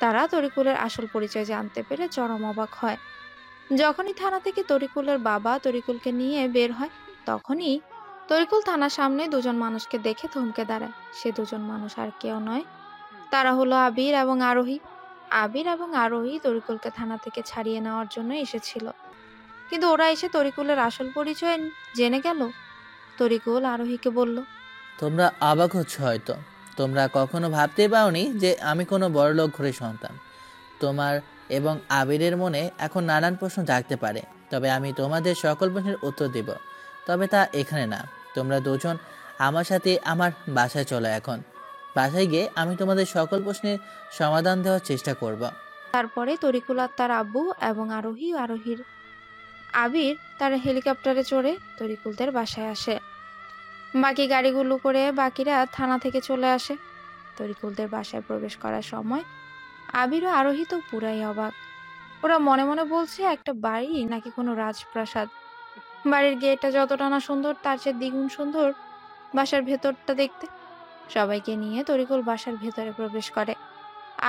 তারা তরিকুলের আসল পরিচয় জানতে পেরে চরম অবাক হয়। যখনই থানা থেকে তরিকুলের বাবা তরিকুলকে নিয়ে বের হয়, তখনই তরিকুল থানার সামনে 2 জন মানুষকে দেখে থমকে দাঁড়ায়। সে 2 জন মানুষ আর কেউ নয়, তারা হলো আবির এবং আরোহী। আবির এবং আরোহী তরিকুলকে থানা থেকে ছাড়িয়ে নেওয়ার জন্য এসেছিল, কিন্তু ওরা এসে তরিকুলের আসল পরিচয় জেনে গেল। তরিকুল আরোহীকে বলল, তোমরা অবাক হচ্ছ হয়তো। তোমরা কখনো ভাবতেই পাওনি যে আমি কোনো বড়লোক ঘরের সন্তান। তোমার এবং আবিরের মনে এখন নানান প্রশ্ন জাগতে পারে, তবে আমি তোমাদের সকল প্রশ্নের উত্তর দেব। তবে তা এখানে না। তোমরা 2 জন আমার সাথে আমার বাসায় চলো। এখন বাসায় গিয়ে আমি তোমাদের সকল প্রশ্নের সমাধান দেওয়ার চেষ্টা করব। তারপরে তরিকুল আর তার আব্বু এবং আরোহীর আবির তার হেলিকপ্টারে চড়ে তরিকুলদের বাসায় আসে। বাকি গাড়িগুলো করে বাকিরা থানা থেকে চলে আসে। তরিকুলদের বাসায় প্রবেশ করার সময় আবির ও আরোহী তো পুরাই অবাক। ওরা মনে মনে বলছে একটা বাড়ি নাকি কোনো রাজপ্রাসাদ। বাড়ির গেটটা যতটা না সুন্দর, তার চেয়ে দ্বিগুণ সুন্দর বাসার ভেতরটা দেখতে। সবাইকে নিয়ে তরিকুল বাসার ভেতরে প্রবেশ করে।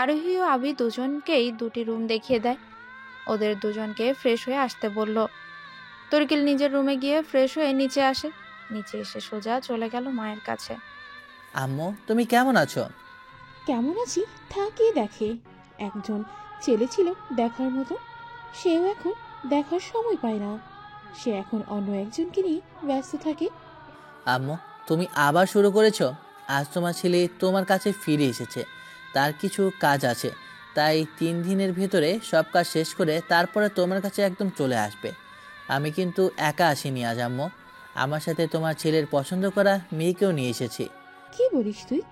আরোহী ও আবির 2 জনকেই 2টি রুম দেখিয়ে দেয়। ওদের 2 জনকে ফ্রেশ হয়ে আসতে বলল। তরিকুল নিজের রুমে গিয়ে ফ্রেশ হয়ে নিচে আসে। নিচে এসে সোজা চলে গেল মায়ের কাছে। আম্মু, তুমি কেমন আছো? কেমন আছি থাকিয়ে দেখে। একজন ছেলে ছিল দেখার মতো, সেও এখন দেখার সময় পায় না। সে এখন অন্য একজনকে নিয়ে ব্যস্ত থাকে। আম্মু, তুমি আবার শুরু করেছো? আজ তোমার ছেলে তোমার কাছে ফিরে এসেছে। তার কিছু কাজ আছে, তাই 3 দিনের ভেতরে সব কাজ শেষ করে তারপরে তোমার কাছে একদম চলে আসবে। আমি কিন্তু একা আসিনি আজ আম্মু, আমার সাথে তোমার ছেলের পছন্দ করা মেয়েকেও নিয়ে এসেছি। কি বলিস তুই?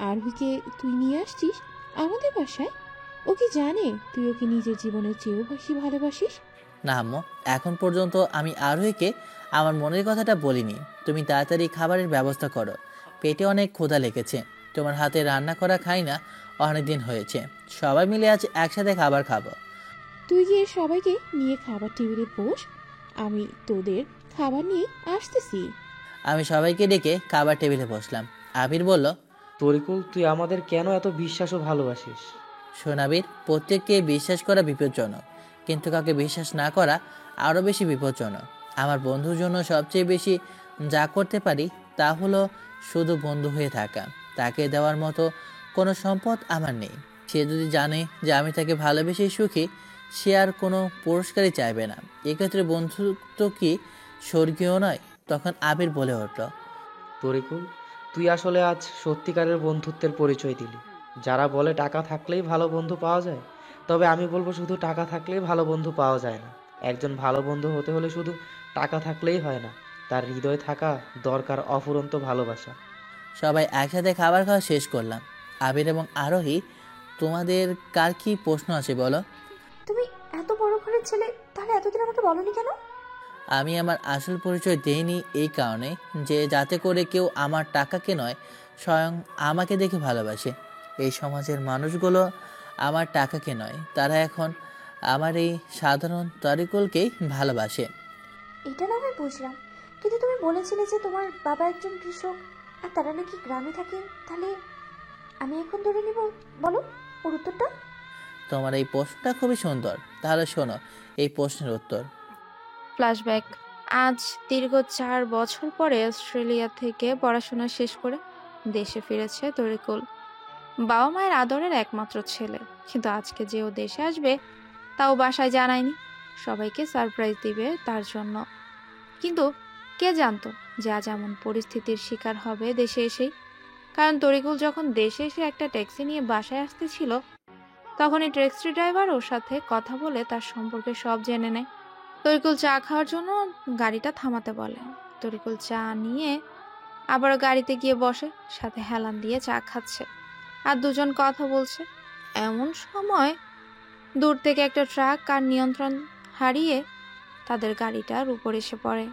আরভিকে তুই নিয়ে আসছিস আমাদের বাসায়? ও কি জানে তুই ওকে নিজের জীবনের চেয়েও বেশি ভালোবাসিস? না আম্মু, এখন পর্যন্ত আমি আরোহীকে আমার মনের কথাটা বলিনি। তুমি তাড়াতাড়ি খাবারের ব্যবস্থা করো, পেটে অনেক ক্ষুধা লেগেছে। তোমার হাতে রান্না করা খাই না অনেক দিন হয়েছে। সবাই মিলে আজ একসাথে খাবার খাবো। তুই গিয়ে সবাইকে নিয়ে খাবার টেবিলে বস, আমি তোদের খাবার নিয়ে আসতেছি। আমি সবাইকে ডেকে খাবার টেবিলে বসলাম। আবির বলল, তরিকুল, তুই আমাদের কেন এত বিশ্বাস ও ভালোবাসিস? শোন আবির, প্রত্যেককে বিশ্বাস করা বিপজ্জনক, কিন্তু কাউকে বিশ্বাস না করা আরও বেশি বিপজ্জনক। আমার বন্ধুর জন্য সবচেয়ে বেশি যা করতে পারি তা হলো শুধু বন্ধু হয়ে থাকা। তাকে দেওয়ার মতো কোনো সম্পদ আমার নেই। সে যদি জানে যে আমি তাকে ভালোবেসে সুখী, সে আর কোনো পুরস্কারই চাইবে না। এক্ষেত্রে বন্ধুত্ব কি স্বর্গীয় নয়? তখন আবির বলে উঠল, তরিকুল, তুই আসলে আজ সত্যিকারের বন্ধুত্বের পরিচয় দিলি। যারা বলে টাকা থাকলেই ভালো বন্ধু পাওয়া যায়, তবে আমি বলবো শুধু টাকা থাকলেই ভালো বন্ধু পাওয়া যায় না। একজন ভালো বন্ধু হতে হলে শুধু টাকা থাকলেই হয় না, তার হৃদয়ে থাকা দরকার অফুরন্ত ভালোবাসা। সবাই একসাথে খাবার খাওয়া শেষ করলাম। আবির এবং আরোহী, তোমাদের কার কি প্রশ্ন আছে বলো? তুমি এত বড় ঘরের ছেলে, তাহলে এতদিন আমাকে বলনি কেন? আমি আমার আসল পরিচয় দেইনি এই কারণে যে যাতে করে কেউ আমার টাকাকে নয়, স্বয়ং আমাকে দেখে ভালোবাসে। এই সমাজের মানুষগুলো আমার টাকাকে নয়, তারা এখন আমার এই সাধারণ তরিকুলকেই ভালোবাসে। এটা না হয় বুঝলাম, কিন্তু তুমি বলেছিলে যে তোমার বাবা একজন কৃষক আর তারা নাকি গ্রামে থাকে। তাহলে আমি এখন ধরে নিব, বলো ওর উত্তরটা। তোমার এই প্রশ্নটা খুবই সুন্দর। তাহলে শোনো এই প্রশ্নের উত্তর। ফ্ল্যাশব্যাক। আজ দীর্ঘ 4 বছর পরে অস্ট্রেলিয়া থেকে পড়াশোনা শেষ করে দেশে ফিরেছে তরিকুল। বাবা মায়ের আদরের একমাত্র ছেলে, কিন্তু আজকে যে ও দেশে আসবে তাও বাসায় জানায়নি। সবাইকে সারপ্রাইজ দিবে তার জন্য। কিন্তু কে জানতো যে আজ এমন পরিস্থিতির শিকার হবে দেশে এসেই। কারণ তরিকুল যখন দেশে এসে একটা ট্যাক্সি নিয়ে বাসায় আসতেছিল, তখন এই ট্যাক্সি ড্রাইভার ওর সাথে কথা বলে তার সম্পর্কে সব জেনে নেয়। তরিকুল চা খাওয়ার জন্য গাড়িটা থামাতে বলে। তরিকুল চা নিয়ে আবারও গাড়িতে গিয়ে বসে, সাথে হেলান দিয়ে চা খাচ্ছে আর দুজন কথা বলছে। এমন সময় দূর থেকে একটা ট্রাক কার নিয়ন্ত্রণ হারিয়ে তাদের গাড়িটার উপর এসে পড়ে।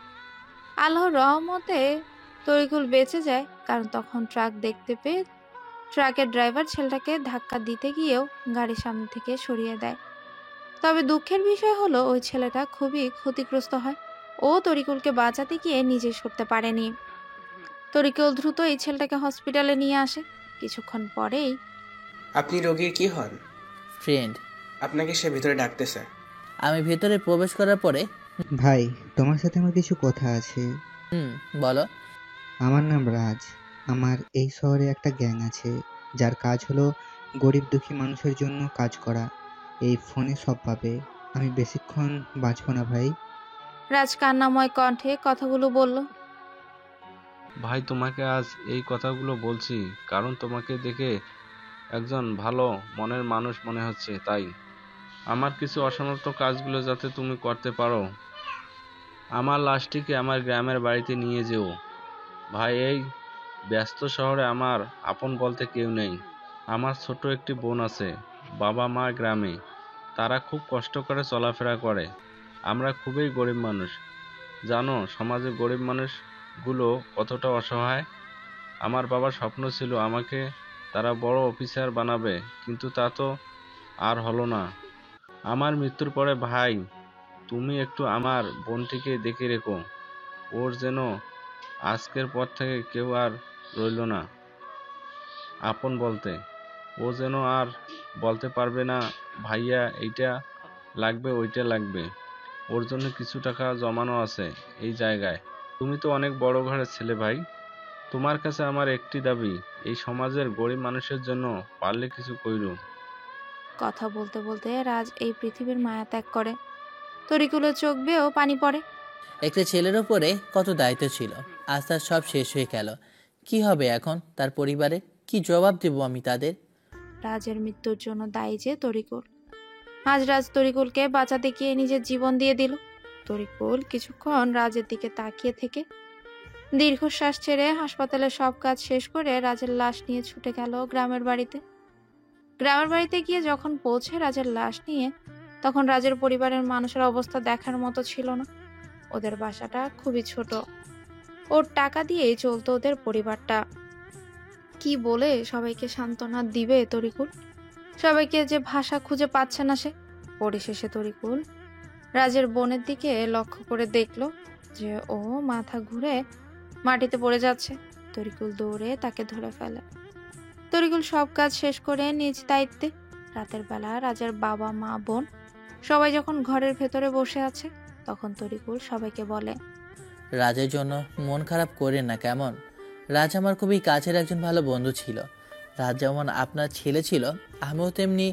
আল্লাহর রহমতে তরিকুল বেঁচে যায়, কারণ তখন ট্রাক দেখতে পেয়ে ট্রাকের ড্রাইভার ছেলেটাকে ধাক্কা দিতে গিয়েও গাড়ির সামনে থেকে সরিয়ে দেয়। তবে দুঃখের বিষয় হলো ওই ছেলেটা খুবই ক্ষতিগ্রস্ত হয়। ও তরিকুলকে বাঁচাতে গিয়ে নিজে সরতে পারেনি। তরিকুল দ্রুত এই ছেলেটাকে হসপিটালে নিয়ে আসে। কিছুক্ষণ পরেই, আপনি রোগীর কি হন? ফ্রেন্ড। আপনাকে সে ভিতরে ডাকতেছে। আমি ভেতরে প্রবেশ করার পরে, ভাই, তোমার সাথে আমার কিছু কথা আছে। বলো। আমার নাম রাজ। আমার এই শহরে একটা গ্যাং আছে, যার কাজ হলো গরিব দুঃখী মানুষের জন্য কাজ করা। এই ফোনে সব পাবে। আমি বেশিক্ষণ বাঁচবো না ভাই। রাজ কান্নাময় কণ্ঠে কথাগুলো বলল। ভাই, তোমাকে আজ এই কথাগুলো বলছি কারণ তোমাকে দেখে একজন ভালো মনের মানুষ মনে হচ্ছে, তাই আমার কিছু অসমাপ্ত কাজগুলো যাতে তুমি করতে পারো। আমার লাশটিকে আমার গ্রামের বাড়িতে নিয়ে যেও। ভাই, এই ব্যস্ত শহরে আমার আপন বলতে কেউ নেই। আমার ছোট একটি বোন আছে, বাবা মা গ্রামে, তারা খুব কষ্ট করে চলাফেরা করে। আমরা খুবই গরিব মানুষ, জানো সমাজে গরিব মানুষগুলো কতটা অসহায়। আমার বাবার স্বপ্ন ছিল আমাকে তারা বড় অফিসার বানাবে, কিন্তু তা তো আর হলো না। আমার মৃত্যুর পরে ভাই, তুমি একটু আমার বোনটিকে দেখে রেখো। ওর যেন আজকের পর থেকে কেউ আর রইল না আপন বলতে। ও যেন আর বলতে পারবে না ভাইয়া এইটা লাগবে ওইটা লাগবে। ওর জন্য কিছু টাকা জমানো আছে এই জায়গায়। তুমি তো অনেক বড় ঘরের ছেলে ভাই, তোমার কাছে আমার একটি দাবি, এই সমাজের গরিব মানুষের জন্য পারলে কিছু কইরো। কথা বলতে বলতে রাজ এই পৃথিবীর মায়া ত্যাগ করে। তরিকুলের চোখ বেয়েও পানি পড়ে। একটা ছেলের ওপরে কত দায়িত্ব ছিল, আজ তার সব শেষ হয়ে গেল। কি হবে এখন তার পরিবারে? কি জবাব দেব আমি তাদের? রাজের মৃত্যুর জন্য দায়ী যে তরিকুল। আজ রাজ তরিকুলকে বাঁচাতে গিয়ে নিজের জীবন দিয়ে দিল। তরিকুল কিছুক্ষণ রাজের দিকে তাকিয়ে থেকে দীর্ঘশ্বাস ছেড়ে হাসপাতালে সব কাজ শেষ করে রাজের লাশ নিয়ে ছুটে গেল গ্রামের বাড়িতে। গ্রামের বাড়িতে গিয়ে যখন পৌঁছে রাজের লাশ নিয়ে, তখন রাজের পরিবারের মানুষের অবস্থা দেখার মতো ছিল না। ওদের বাসাটা খুবই ছোট, ওর টাকা দিয়েই চলতো ওদের পরিবারটা। কি বলে সবাইকে সান্ত্বনা দিবে তরিকুল? সবাইকে যে ভাষা খুঁজে পাচ্ছে না সে। পরিশেষে তরিকুল রাজের বোনের দিকে লক্ষ্য করে দেখলো যে ও মাথা ঘুরে মাটিতে পড়ে যাচ্ছে। তরিকুল দৌড়ে তাকে ধরে ফেলে। তরিকুল সব কাজ শেষ করে নিজ দায়িত্বে রাতের বেলা রাজের বাবা মা বোন সবাই যখন ঘরের ভেতরে বসে আছে, তখন তরিকুল সবাইকে বলে, রাজের জন্য মন খারাপ করেন না কেমন? রাজ আমার খুবই কাছের একজন ভালো বন্ধু ছিল। রাজ যেমন আপনার ছেলে ছিল, আমিও তেমনি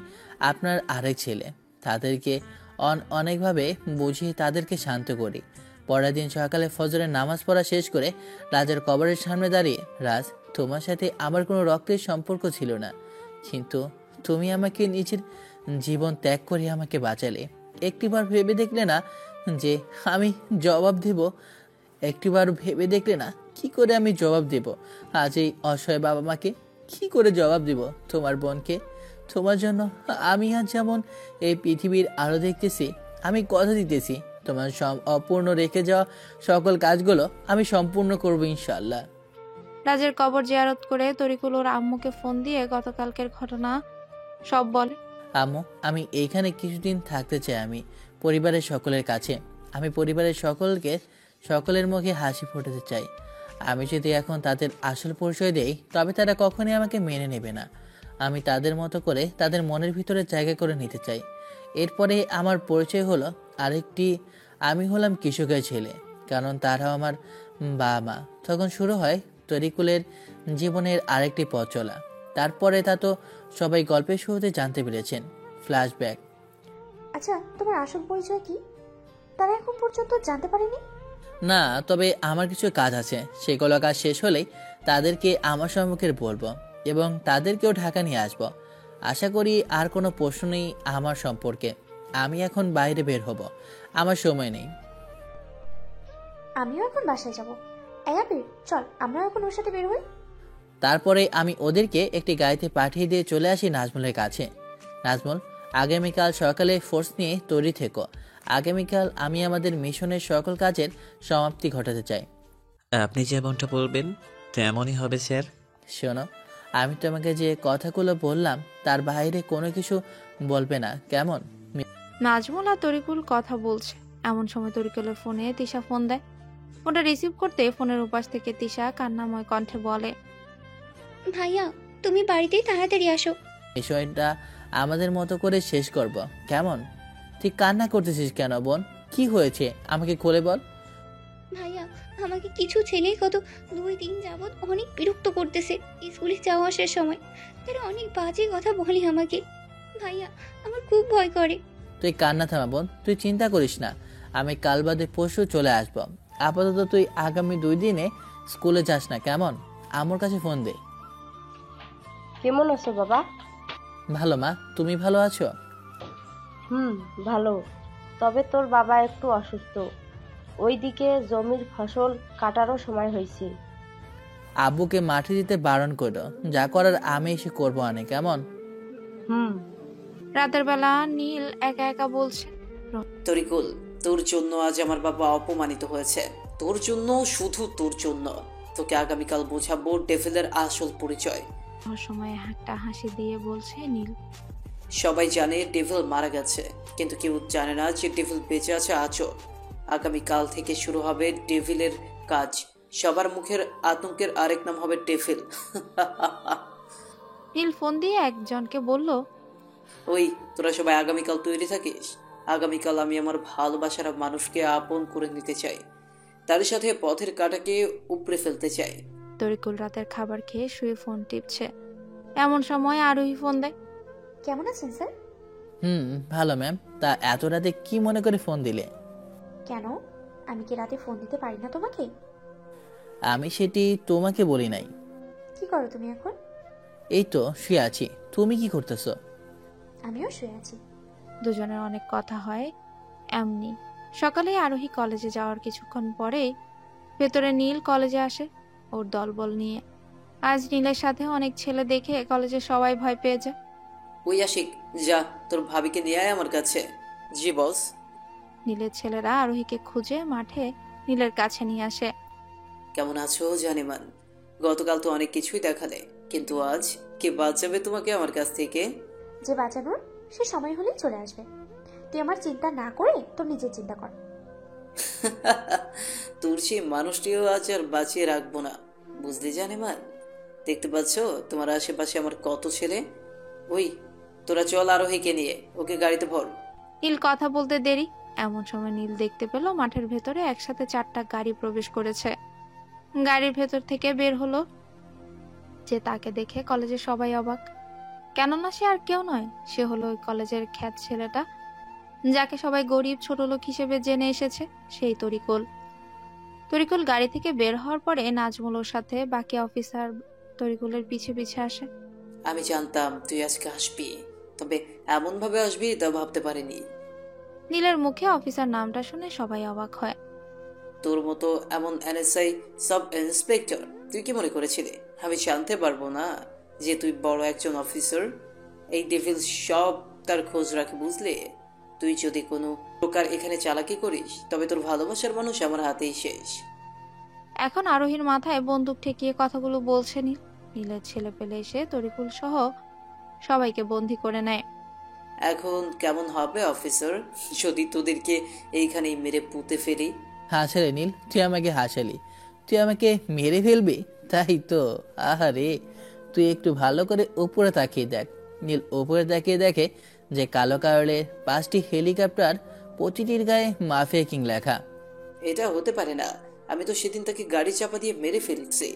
আপনার আরেক ছেলে। তাদেরকে অনেকভাবে বুঝিয়ে তাদেরকে শান্ত করি। পরের দিন সকালে ফজরের নামাজ পড়া শেষ করে রাজের কবরের সামনে দাঁড়িয়ে, রাজ, তোমার সাথে আমার কোনো রক্তের সম্পর্ক ছিল না, কিন্তু তুমি আমাকে নিজের জীবন ত্যাগ করে আমাকে বাঁচালে। একটিবার ভেবে দেখলে না যে আমি জবাব দেব? একটিবার ভেবে দেখলে না কি করে আমি জবাব দেব আজ এই অসহায় বাবা মাকে? কি করে জবাব দেব তোমার বোনকে? তোমার জন্য আমি আজ যেমন এই পৃথিবীর আলো দেখতেছি, আমি কথা দিতেছি তোমার অপূর্ণ রেখে যাওয়া সকল কাজগুলো আমি সম্পূর্ণ করবো ইনশাল্লাহ। রাজের কবর জিয়ারত করে তরিকুল ওর আম্মুকে ফোন দিয়ে গতকালকের ঘটনা সব বলে। আম্মু, আমি এইখানে কিছুদিন থাকতে চাই। আমি পরিবারের সকলের কাছে, আমি পরিবারের সকলের মুখে হাসি ফোটাতে চাই। আমি যদি এখন তাদের আসল পরিচয় দেই, তবে তারা কখনোই আমাকে মেনে নেবে না। আমি তাদের মতো করে তাদের মনের ভিতরে জায়গা করে নিতে চাই। এরপরে আমার পরিচয় হলো আরেকটি, আমি হলাম কৃষকের ছেলে, কারণ তারাও আমার বাবা মা। তখন শুরু হয় তরিকুলের জীবনের আরেকটি পথ চলা। তারপরে তা তো সবাই গল্পের শুরুতে জানতে পেরেছেন। ফ্ল্যাশব্যাক। আচ্ছা, তোমার আসল পরিচয় কি? তারা এখন পর্যন্ত জানতে পারেনি? না, তবে আমার কিছু কাজ আছে, সেগুলো কাজ শেষ হলেই তাদেরকে আমার সম্মুখে বলবো এবং তাদেরকেও ঢাকা নিয়ে আসবো। আশা করি আর কোনো প্রশ্ন নেই আমার সম্পর্কে। আমি এখন বাইরে বের হব, আমার সময় নেই। আমিও এখন বাসায় যাব। আবির, চল আমরা এখন ওর সাথে বের হই। তারপরে আমি ওদেরকে একটি গাড়িতে পাঠিয়ে দিয়ে চলে আসি নাজমুলের কাছে। নাজমুল, আগামীকাল সকালে ফোর্স নিয়ে তৈরি থেকো। আগামীকাল আমি আমাদের মিশনের সকল কাজের সমাপ্তি ঘটাতে চাই। আপনি যেমনটা বলবেন তেমনই হবে স্যার। শোনো, আমি তোমাকে যে কথাগুলো বললাম তার বাইরে কোনো কিছু বলবে না, কেমন? নাজমুল আর তরিকুল কথা বলছে, এমন সময় তরিকুলের ফোনে তিশা ফোন দেয়। ফোনটা রিসিভ করতে ফোনের উপাস থেকে তিশা কান্নাময় কণ্ঠে বলে, ভাইয়া তুমি বাড়িতেই তাড়াতাড়ি আসো। বিষয়টা আমাদের মতো করে শেষ করব, কেমন? তুই কান্না করতেছিস কেন বোন? কি হয়েছে আমাকে খুলে বল। ভাইয়া আমাকে কিছু ছেলে গত 2 দিন যাবৎ অনেক বিরক্ত করতেছে। স্কুলে যাওয়া আসার সময় তারা অনেক বাজে কথা বলে আমাকে। ভাইয়া আমার খুব ভয় করে। তুই কান্না থামা বোন, তুই চিন্তা করিস না, আমি কাল বাদে পরশু চলে আসবো। আপাতত তুই আগামী 2 দিনে স্কুলে যাস না, কেমন? আমার কাছে ফোন দে। কেমন আছো বাবা? ভালো মা, তুমি ভালো আছো? ভালো। তবে তোর বাবা একটু অসুস্থ। ওইদিকে জমির ফসল কাটারও সময় হয়েছে। আব্বুকে মাটি দিতে বারণ করো, যা করার আমি এসে করবো আনে, কেমন? রাতের বেলা নীল একা একা বলছে, তরিকুল, তোর জন্য আজ আমার বাবা অপমানিত হয়েছে। তোর জন্য, শুধু তোর জন্য। তোকে আগামীকাল বোঝাবো ডেভিলের আসল পরিচয়। সময় একটা হাসি দিয়ে বলছে নীল, সবাই জানে ডেভিল মারা গেছে, কিন্তু কেউ জানে না যে ডেভিল বেঁচে আছে আজও। আগামীকাল থেকে শুরু হবে ডেভিলের কাজ। সবার মুখের আতঙ্কের আরেক নাম হবে ডেভিল। নীল ফোন দিয়ে একজনকে বলল, ওই তোরা সবাই আগামীকাল তৈরি থাকিস। আগামীকাল আমি আমার ভালোবাসার মানুষকে আপন করে নিতে চাই, তার সাথে পথের কাঁটাকে উপড়ে ফেলতে চাই। তরিকুল রাতের খাবার খেয়ে শুয়ে ফোন টিপছে, এমন সময় আরোহী ফোন দেয়। কেমন আছেন স্যার? ভালো ম্যাম। তা এত রাতে কি মনে করে ফোন দিলে? কেন, আমি কি রাতে ফোন দিতে পারি না তোমাকে? আমি সেটি তোমাকে বলি নাই। কি করো তুমি এখন? এই তো শুয়ে আছি। তুমি কি করতেছো? আমিও শুয়ে আছি। দুজনের অনেক কথা হয় এমনি। সকালে আরোহী কলেজে যাওয়ার কিছুক্ষণ পরেই ভেতরে নীল কলেজে আসে ওর দলবল নিয়ে। আজ নীলের সাথে অনেক ছেলে দেখে কলেজে সবাই ভয় পেয়ে যায়। ওই আশিক, যা তোর ভাবিকে নিয়ে আয় আমার কাছে। জি বস। নীলের ছেলেরা আরোহীকে খুঁজে মাঠে নীলের কাছে নিয়ে আসে। কেমন আছো জানিমান? গতকাল তো অনেক কিছুই দেখালে, কিন্তু আজ কে বাঁচাবে তোমাকে আমার কাছ থেকে? যে বাঁচানোর সে সময় হলেই চলে আসবে। তুই আমার চিন্তা না করে তোর নিজের চিন্তা কর। তোর সেই মানুষটিও আজ আর বাঁচিয়ে রাখবো না, বুঝলি জানিমান? দেখতে পাচ্ছ তোমার আশেপাশে আমার কত ছেলে। ওই তোরা চল আরোহীকে নিয়ে, ওকে গাড়িতে ভর। নীল কথা বলতে দেরি, এমন সময় নীল দেখতে পেল মাঠের ভেতরে একসাথে 4টা গাড়ি প্রবেশ করেছে। গাড়ির ভেতর থেকে বের হলো যে তাকে দেখে কলেজের সবাই অবাক, কেননা সে আর কেউ নয়, সে হলো ওই কলেজের খ্যাত ছেলেটা যাকে সবাই গরিব ছোট লোক হিসেবে জেনে এসেছে, সেই তরিকুল। তরিকুল গাড়ি থেকে বের হওয়ার পরে নাজমুল ওর সাথে বাকি অফিসার তরিকুলের পিছে পিছে আসে। আমি জানতাম তুই আজকে আসবি, তবে এমন ভাবে আসবি তা ভাবতে পারিনি। নীলের মুখে অফিসার নামটা শুনে সবাই অবাক হয়। তোর মতো এমন এনএসআই সাব ইন্সপেক্টর তুই কি মনে করেছিলি আমি জানতে পারবো না যে তুই বড় একজন অফিসার? এই ডেভিল সব তার খোঁজ রাখে, বুঝলি? তুই যদি কোনো প্রকার এখানে চালাকি করিস তবে তোর ভালোবাসার মানুষ আমার হাতেই শেষ। এখন আরোহীর মাথায় বন্দুক ঠেকিয়ে কথাগুলো বলছে নীল। নীলের ছেলে পেলে এসে তরিকুল সহ সবাইকে বন্দি করে নেয়। এখন কেমন হবে অফিসার যদি তোদেরকে এইখানেই মেরে পুঁতে ফেলি? হাসালে নীল, তুই আমাকে হাসালি, তুই আমাকে মেরে ফেলবি? তাই তো। আহারে, তুই একটু ভালো করে উপরে তাকিয়ে দেখ। নীল উপরে তাকিয়ে দেখে যে কালো কারলে 5টি হেলিকপ্টার, প্রতিটির গায়ে মাফিয়া কিং লেখা। এটা হতে পারে না, আমি তো সেদিন তাকে গাড়ি চাপা দিয়ে মেরে ফেলছি।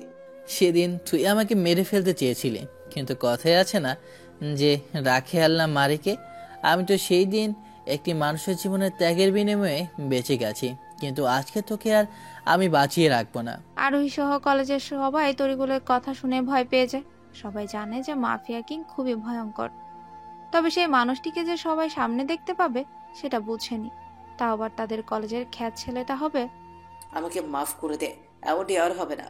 সেদিন তুই আমাকে মেরে ফেলতে চেয়েছিলি, কিন্তু কথায় আছে না যে রাখে আল্লাহ মারিকে। আমি তো সেই দিন একটি মানুষের জীবনের ত্যাগের বিনিময়ে বেঁচে গেছি, কিন্তু আজকে তোকে আর আমি বাঁচিয়ে রাখবো না। আরোহী সহ কলেজের সবাই তরিকুলের কথা শুনে ভয় পেয়ে যায়। সবাই জানে যে মাফিয়া কিং খুবই ভয়ঙ্কর, তবে সেই মানুষটিকে যে সবাই সামনে দেখতে পাবে সেটা বুঝেনি। তাও আবার তাদের কলেজের খ্যাত ছেলেটা হবে। আমাকে মাফ করে দে, এমনটি আর হবে না।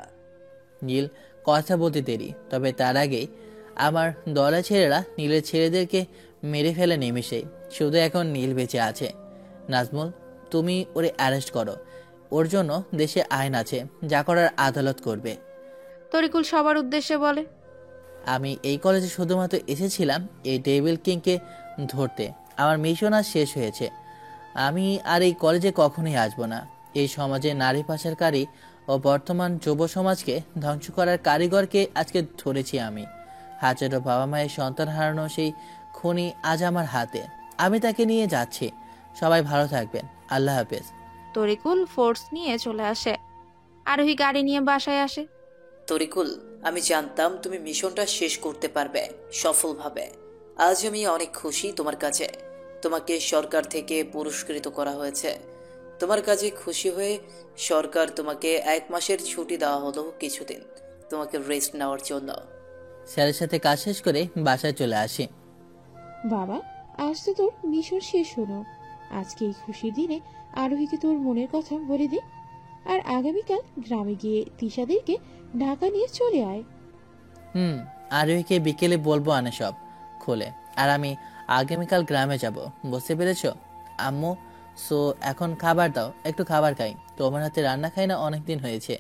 নীল কথা বলতে দেরি, তবে তার আগেই আমার দলা ছেলেরা নীলের ছেলেদেরকে মেরে ফেলে নিমেষেই। শুধু এখন নীল বেঁচে আছে। নাজমুল, তুমি ওরে অ্যারেস্ট করো। ওর জন্য দেশে আইন আছে, যা করার আদালত করবে। তরিকুল সবার উদ্দেশ্যে বলে, আমি এই কলেজে শুধুমাত্র এসেছিলাম এই ডেভিল কিংকে ধরতে। আমার মিশন আজ শেষ হয়েছে। আমি আর এই কলেজে কখনোই আসবো না। এই সমাজে নারী পাচারকারী ও বর্তমান যুব সমাজকে ধ্বংস করার কারিগরকে আজকে ধরেছি আমি। হাজারো বাবা মায়ের সন্তান হারানো সেই খুনি আজ আমার হাতে। আমি তাকে নিয়ে যাচ্ছি। সবাই ভালো থাকবেন, আল্লাহ হাফেজ। তরিকুল ফোর্স নিয়ে চলে আসে। আরোহী গাড়ি নিয়ে বাসায় আসে। তরিকুল, আমি জানতাম তুমি মিশনটা শেষ করতে পারবে সফলভাবে। আজ আমি অনেক খুশি তোমার কাছে। তোমাকে সরকার থেকে পুরস্কৃত করা হয়েছে। তোমার কাজে খুশি হয়ে সরকার তোমাকে 1 মাসের ছুটি দেওয়া হলো, কিছুদিন তোমাকে রেস্ট নেওয়ার জন্য। স্যারের সাথে কাজ শেষ করে বাসায় চলে আসি। বাবা, আজ তো তোর মিশন শেষ হলো। আজকে এই খুশির দিনে আরোহীকে তোর মনের কথা বলে দে, আর আগামীকাল গ্রামে গিয়ে তিশাদেরকে ঢাকা নিয়ে চলে আয়। আরোহীকে বিকেলে বলবো আনে সব খোলে, আর আমি আগামীকাল গ্রামে যাব, বুঝতে পেরেছ আম্মু? সো এখন খাবার দাও, একটু খাবার খাই। তোমার হাতে রান্না খাই না অনেকদিন হয়েছে।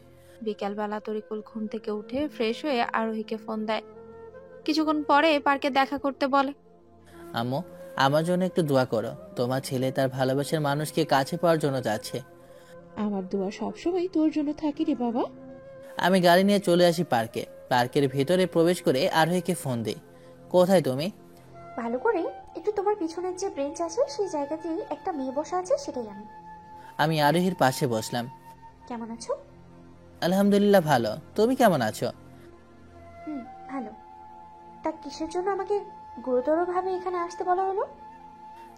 বিকালবেলা তরিকুল ঘুম থেকে উঠে ফ্রেশ হয়ে আরোহীকে ফোন দেয়। কিছুক্ষণ পরে পার্কে দেখা করতে বলে। আম্মু, আমার জন্য একটু দোয়া করো। তোমার ছেলে তার ভালোবাসার মানুষকে কাছে পাওয়ার জন্য যাচ্ছে। আমার দোয়া সবসময় তোর জন্য থাকে রে বাবা। আমি গাড়ি নিয়ে চলে আসি পার্কে। পার্কের ভেতরে প্রবেশ করে আরোহীকে ফোন দিই। কোথায় তুমি? ভালো করে একটু তোমার পিছনের যে ব্রেঞ্চ আছে সেই জায়গাতেই একটা মেয়ে বসা আছে, সেটাই আমি। আমি আরোহীর পাশে বসলাম। কেমন আছো? আলহামদুলিল্লাহ ভালো। তুমি কেমন আছো? ভালো। তা কিসের জন্য আমাকে গুরুতরভাবে এখানে আসতে বলা হলো?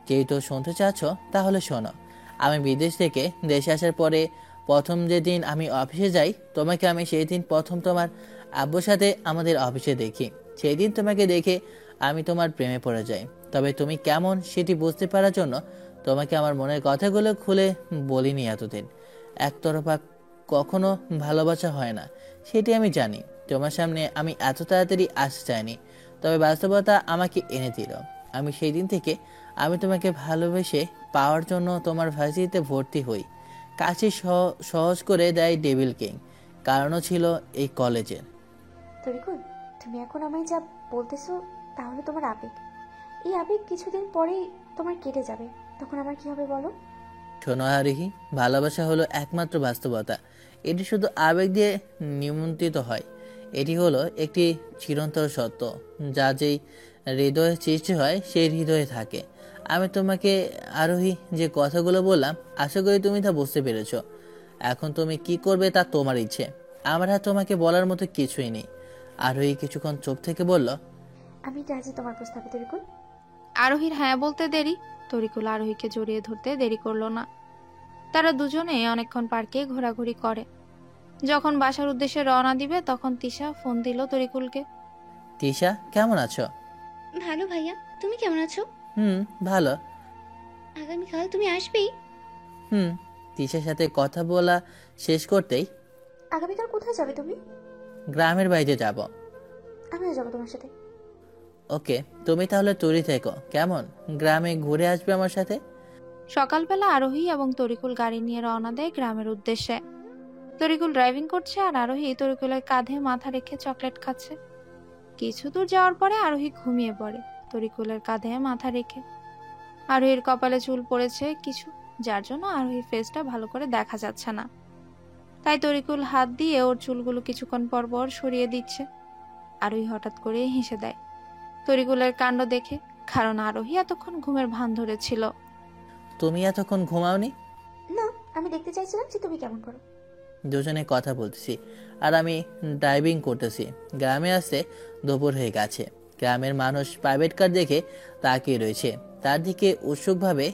যেহেতু শুনতে চাচ্ছ তাহলে শোনো। আমি বিদেশ থেকে দেশে আসার পরে প্রথম যেদিন আমি অফিসে যাই, তোমাকে আমি সেই দিন প্রথম তোমার আব্বুর সাথে আমাদের অফিসে দেখি। সেই দিন তোমাকে দেখে আমি তোমার প্রেমে পড়ে যাই। তবে তুমি কেমন সেটি বুঝতে পারার জন্য তোমাকে আমার মনের কথাগুলো খুলে বলিনি এতদিন। একতরফা কখনো ভালোবাসা হয় না, সেটি আমি জানি। তোমার সামনে আমি এত তাড়াতাড়ি আসতে চাইনি, তবে বাস্তবতা আমাকে এনে দিল। আমি সেই দিন থেকে আমি তোমাকে ভালোবেসে পাওয়ার জন্য তোমার ভার্সিটিতে ভর্তি হই। কাছে সহজ করে দেয় ডেভিল কিং, কারণও ছিল এই কলেজের। তরিকুল, তুমি এখন আমায় যা বলতেছো তাহলে তোমার আবেগ, এই আবেগ কিছুদিন পরেই তোমার কেটে যাবে, তখন আমার কি হবে বলো? শোনো আরোহী, ভালোবাসা হলো একমাত্র বাস্তবতা। এটি শুধু আবেগ দিয়ে নিমন্ত্রিত হয়। এটি হলো একটি চিরন্তর সত্য, যা যেই হৃদয়ে সৃষ্টি হয় সেই হৃদয়ে থাকে। আমি তোমাকে আরোহী যে কথাগুলো বললাম, আশা করি তুমি তা বুঝতে পেরেছো। এখন তুমি কি করবে তা তোমার ইচ্ছে, আমার আর তোমাকে বলার মতো কিছুই নেই। আরোহী কিছুক্ষণ চুপ থেকে বলল, আমি রাজি তোমার প্রস্তাবে তরিকুল। আরোহীর হ্যাঁ বলতে দেরি, তরিকুল আরোহীকে জড়িয়ে ধরতে দেরি করলো না। তারা দুজনে অনেকক্ষণ পার্কে ঘোরাঘুরি করে। যখন বাসার উদ্দেশ্যে রওনা দিবে তখন তিশা ফোন দিল তরিকুলকে। তিশা, কেমন আছো? ভালো ভাইয়া, তুমি কেমন আছো? ভালো। আগামীকাল তুমি আসবেই? তিশার সাথে কথা বলা শেষ করতেই, আগামীকাল কোথায় যাবে তুমি? গ্রামের বাড়িতে যাব। আমিও যাবো তোমার সাথে। ওকে, তুমি তাহলে তৈরি থেকো, কেমন? গ্রামে ঘুরে আসবে আমার সাথে। সকালবেলা আরোহী এবং তরিকুল গাড়ি নিয়ে রওনা দেয় গ্রামের উদ্দেশ্যে। তরিকুল ড্রাইভিং করছে আর আরোহী তরিকুলের কাঁধে মাথা রেখে চকলেট খাচ্ছে। কিছু দূর যাওয়ার পরে আরোহী ঘুমিয়ে পড়ে তরিকুলের কাঁধে মাথা রেখে। আরোহীর কপালে চুল পড়েছে কিছু, যার জন্য আরোহীর ফেসটা ভালো করে দেখা যাচ্ছে না। তাই তরিকুল হাত দিয়ে ওর চুলগুলো কিছুক্ষণ পর পর সরিয়ে দিচ্ছে। আরোহী হঠাৎ করে হেসে দেয় তরিকুলের কাণ্ড দেখে, কারণ আরোহী এতক্ষণ ঘুমের ভান ধরেছিল। তুমি এতক্ষণ ঘুমাওনি? না, আমি দেখতে চাইছিলাম যে তুমি কেমন করো। দুজনে কথা বলতেছি আর আমি ড্রাইভিং করতেছি। গ্রামে আসতে দুপুর হয়ে গেছে। গ্রামের মানুষ প্রাইভেট কার দেখে তাকিয়ে রয়েছে, তার দিকে উৎসুকভাবে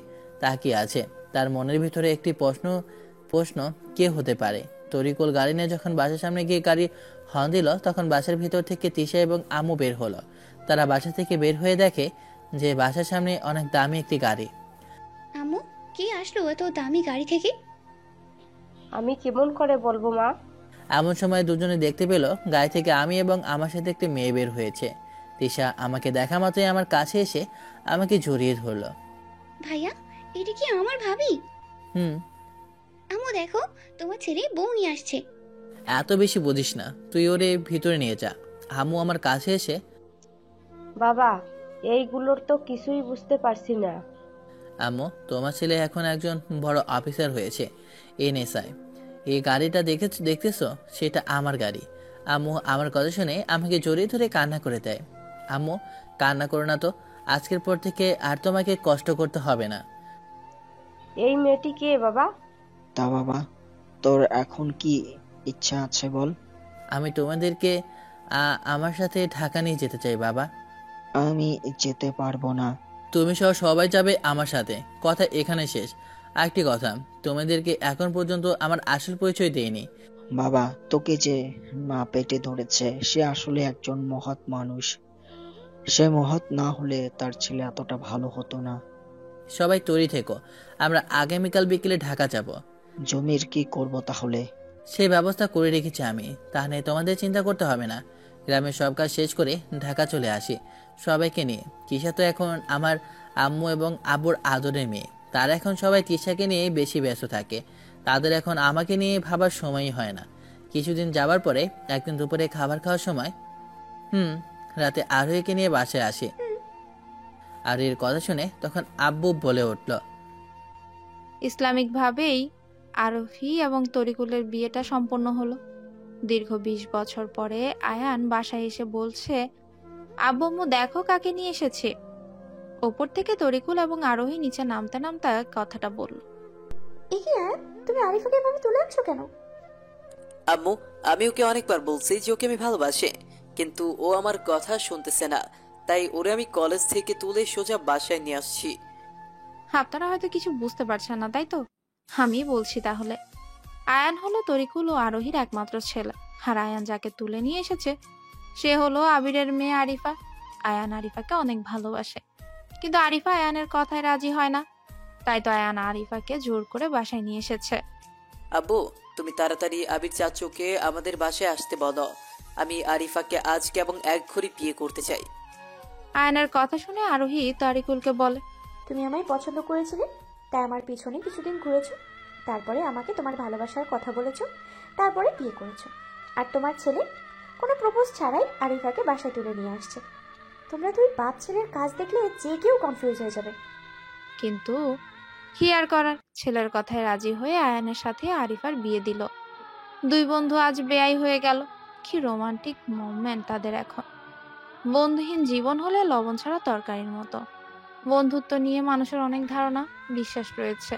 তাকিয়ে আছে। তার মনের ভিতরে একটি প্রশ্ন কে হতে পারে। তরিকুল গাড়ি নিয়ে যখন বাসার সামনে গিয়ে গাড়ি হর্ন দিল, তখন বাসার ভিতর থেকে তিশা এবং আম্মু বের হলো। তারা বাসা থেকে বের হয়ে দেখে যে বাসার সামনে অনেক দামি একটি গাড়ি। আম্মু, কে আসলো এত দামি গাড়ি থেকে? আমি কেমন করে বলবো মা? এমন সময় দুজনে দেখতে পেল গাড়ি থেকে আমি এবং আমার সাথে একটি মেয়ে বের হয়েছে। তিশা আমাকে দেখা মাত্রই আমার কাছে এসে আমাকে জড়িয়ে ধরলো। ভাইয়া, এটা কি আমার ভাবি? আম্মু দেখো, তোমার ছেলে বউ নিয়ে আসছে। এত বেশি বুঝিস না, তুই ওরে ভিতরে নিয়ে যা। আম্মু আমার কাছে এসে, বাবা, এইগুলোর তো কিছুই বুঝতে পারছি না। আম্মু, তোমার ছেলে এখন একজন বড় অফিসার হয়েছে এনএসআই। এই গাড়িটা দেখতেছো, সেটা আমার গাড়ি। আম্মু আমার কথা শুনে আমাকে জড়িয়ে ধরে কান্না করে দেয়। আম্মু, কান্না করো না তো, আজকের পর থেকে আর তোমাকে কষ্ট করতে হবে না। এই মেয়েটি কে বাবা? তা বাবা, তোর এখন কি ইচ্ছা আছে বল? আমি তোমাদেরকে আমার সাথে ঢাকা নিয়ে যেতে চাই বাবা। আমি যেতে পারবো না। তুমি সহ সবাই যাবে আমার সাথে, কথা এখানে শেষ। আরেকটি কথা, তোমাদেরকে এখন পর্যন্ত আমার আসল পরিচয় দেইনি। বাবা, তোকে যে মা পেটে ধরেছে সে আসলে একজন মহৎ মানুষ। সে মহৎ না হলে তার ছেলে এতটা ভালো হতো না। সবাই তৈরি থেকো, আমরা আগামীকাল বিকেলে ঢাকা যাব। জমির কি করব তাহলে? সেই ব্যবস্থা করে রেখেছি আমি, তা নিয়ে তোমাদের চিন্তা করতে হবে না। গ্রামের সব কাজ শেষ করে ঢাকা চলে আসি সবাইকে নিয়ে। তিশা তো এখন আমার আম্মু এবং আব্বুর আদরের মেয়ে। তারা এখন সবাই তিশাকে নিয়ে বেশি ব্যস্ত থাকে। তাদের এখন আমাকে নিয়ে ভাবার সময়ই হয় না। কিছুদিন যাবার পরে একদিন দুপুরে খাবার খাওয়ার সময় রাতে আরোহীকে নিয়ে বাসায় আসি। আরোহীর কথা শুনে তখন আব্বু বলে উঠল, ইসলামিকভাবেই আরোহী এবং তরিকুলের বিয়েটা সম্পন্ন হলো। দীর্ঘ 20 বছর পরে আয়ান বাসায় এসে বলছে, আব্বু আম্মু দেখো কাকে নিয়ে এসেছে। ওপর থেকে তরিকুল এবং আরোহী নিচে নামতে নামতে কথাটা বলল। একি আয়ান, তুমি আরিফাকে এভাবে তুলে আনছো কেন? আম্মু, আমি ওকে অনেকবার বলছি যে ওকে আমি ভালোবাসি, কিন্তু ও আমার কথা শুনতেছে না। তাই ওরে আমি কলেজ থেকে তুলে সোজা বাসায় নিয়ে আসছি। আপনারা হয়তো কিছু বুঝতে পারছেন না, তাই তো? আমি বলছি তাহলে। আয়ান হলো তরিকুল ও আরোহীর একমাত্র ছেলে। আর আয়ান যাকে তুলে নিয়ে এসেছে সে হলো আবিরের মেয়ে আরিফা। আয়ান আরিফাকে অনেক ভালোবাসে, কিন্তু আরিফা আয়ানের কথায় রাজি হয় না। তাই তো আয়ান আরিফাকে জোর করে বাসায় নিয়ে এসেছে। আব্বু, তুমি তাড়াতাড়ি আবির চাচুকে আমাদের বাসায় আসতে বলো। আমি আরিফাকে আজকে এবং এক ঘড়ি বিয়ে করতে চাই। আয়নের কথা শুনে আরোহী তারিকুলকে বলে, তুমি আমায় পছন্দ করেছিলে, তাই আমার পিছনে কিছুদিন ঘুরেছো, তারপরে আমাকে তোমার ভালোবাসার কথা বলেছো, তারপরে বিয়ে করেছো। আর তোমার ছেলে কোনো প্রপোজ ছাড়াই আরিফাকে বাসায় তুলে নিয়ে আসছে। তোমরা দুই বাপ ছেলের কাজ দেখলে যে কেউ কনফিউজ হয়ে যাবে। কিন্তু কি আর করার, ছেলের কথায় রাজি হয়ে আয়ানের সাথে আরিফার বিয়ে দিল। দুই বন্ধু আজ বেয়াই হয়ে গেল। কি রোমান্টিক মোমেন্ট তাদের এখন। বন্ধুহীন জীবন হলে লবণ ছাড়া তরকারির মতো। বন্ধুত্ব নিয়ে মানুষের অনেক ধারণা, বিশ্বাস রয়েছে,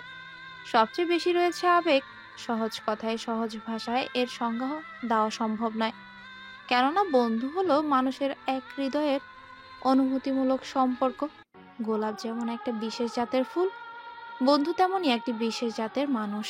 সবচেয়ে বেশি রয়েছে আবেগ। সহজ কথায় সহজ ভাষায় এর সংজ্ঞা দেওয়া সম্ভব নয়, কেননা বন্ধু হলো মানুষের এক হৃদয়ের অনুভূতিমূলক সম্পর্ক। গোলাপ যেমন একটা বিশেষ জাতের ফুল, বন্ধু তেমনই একটি বিশেষ জাতের মানুষ।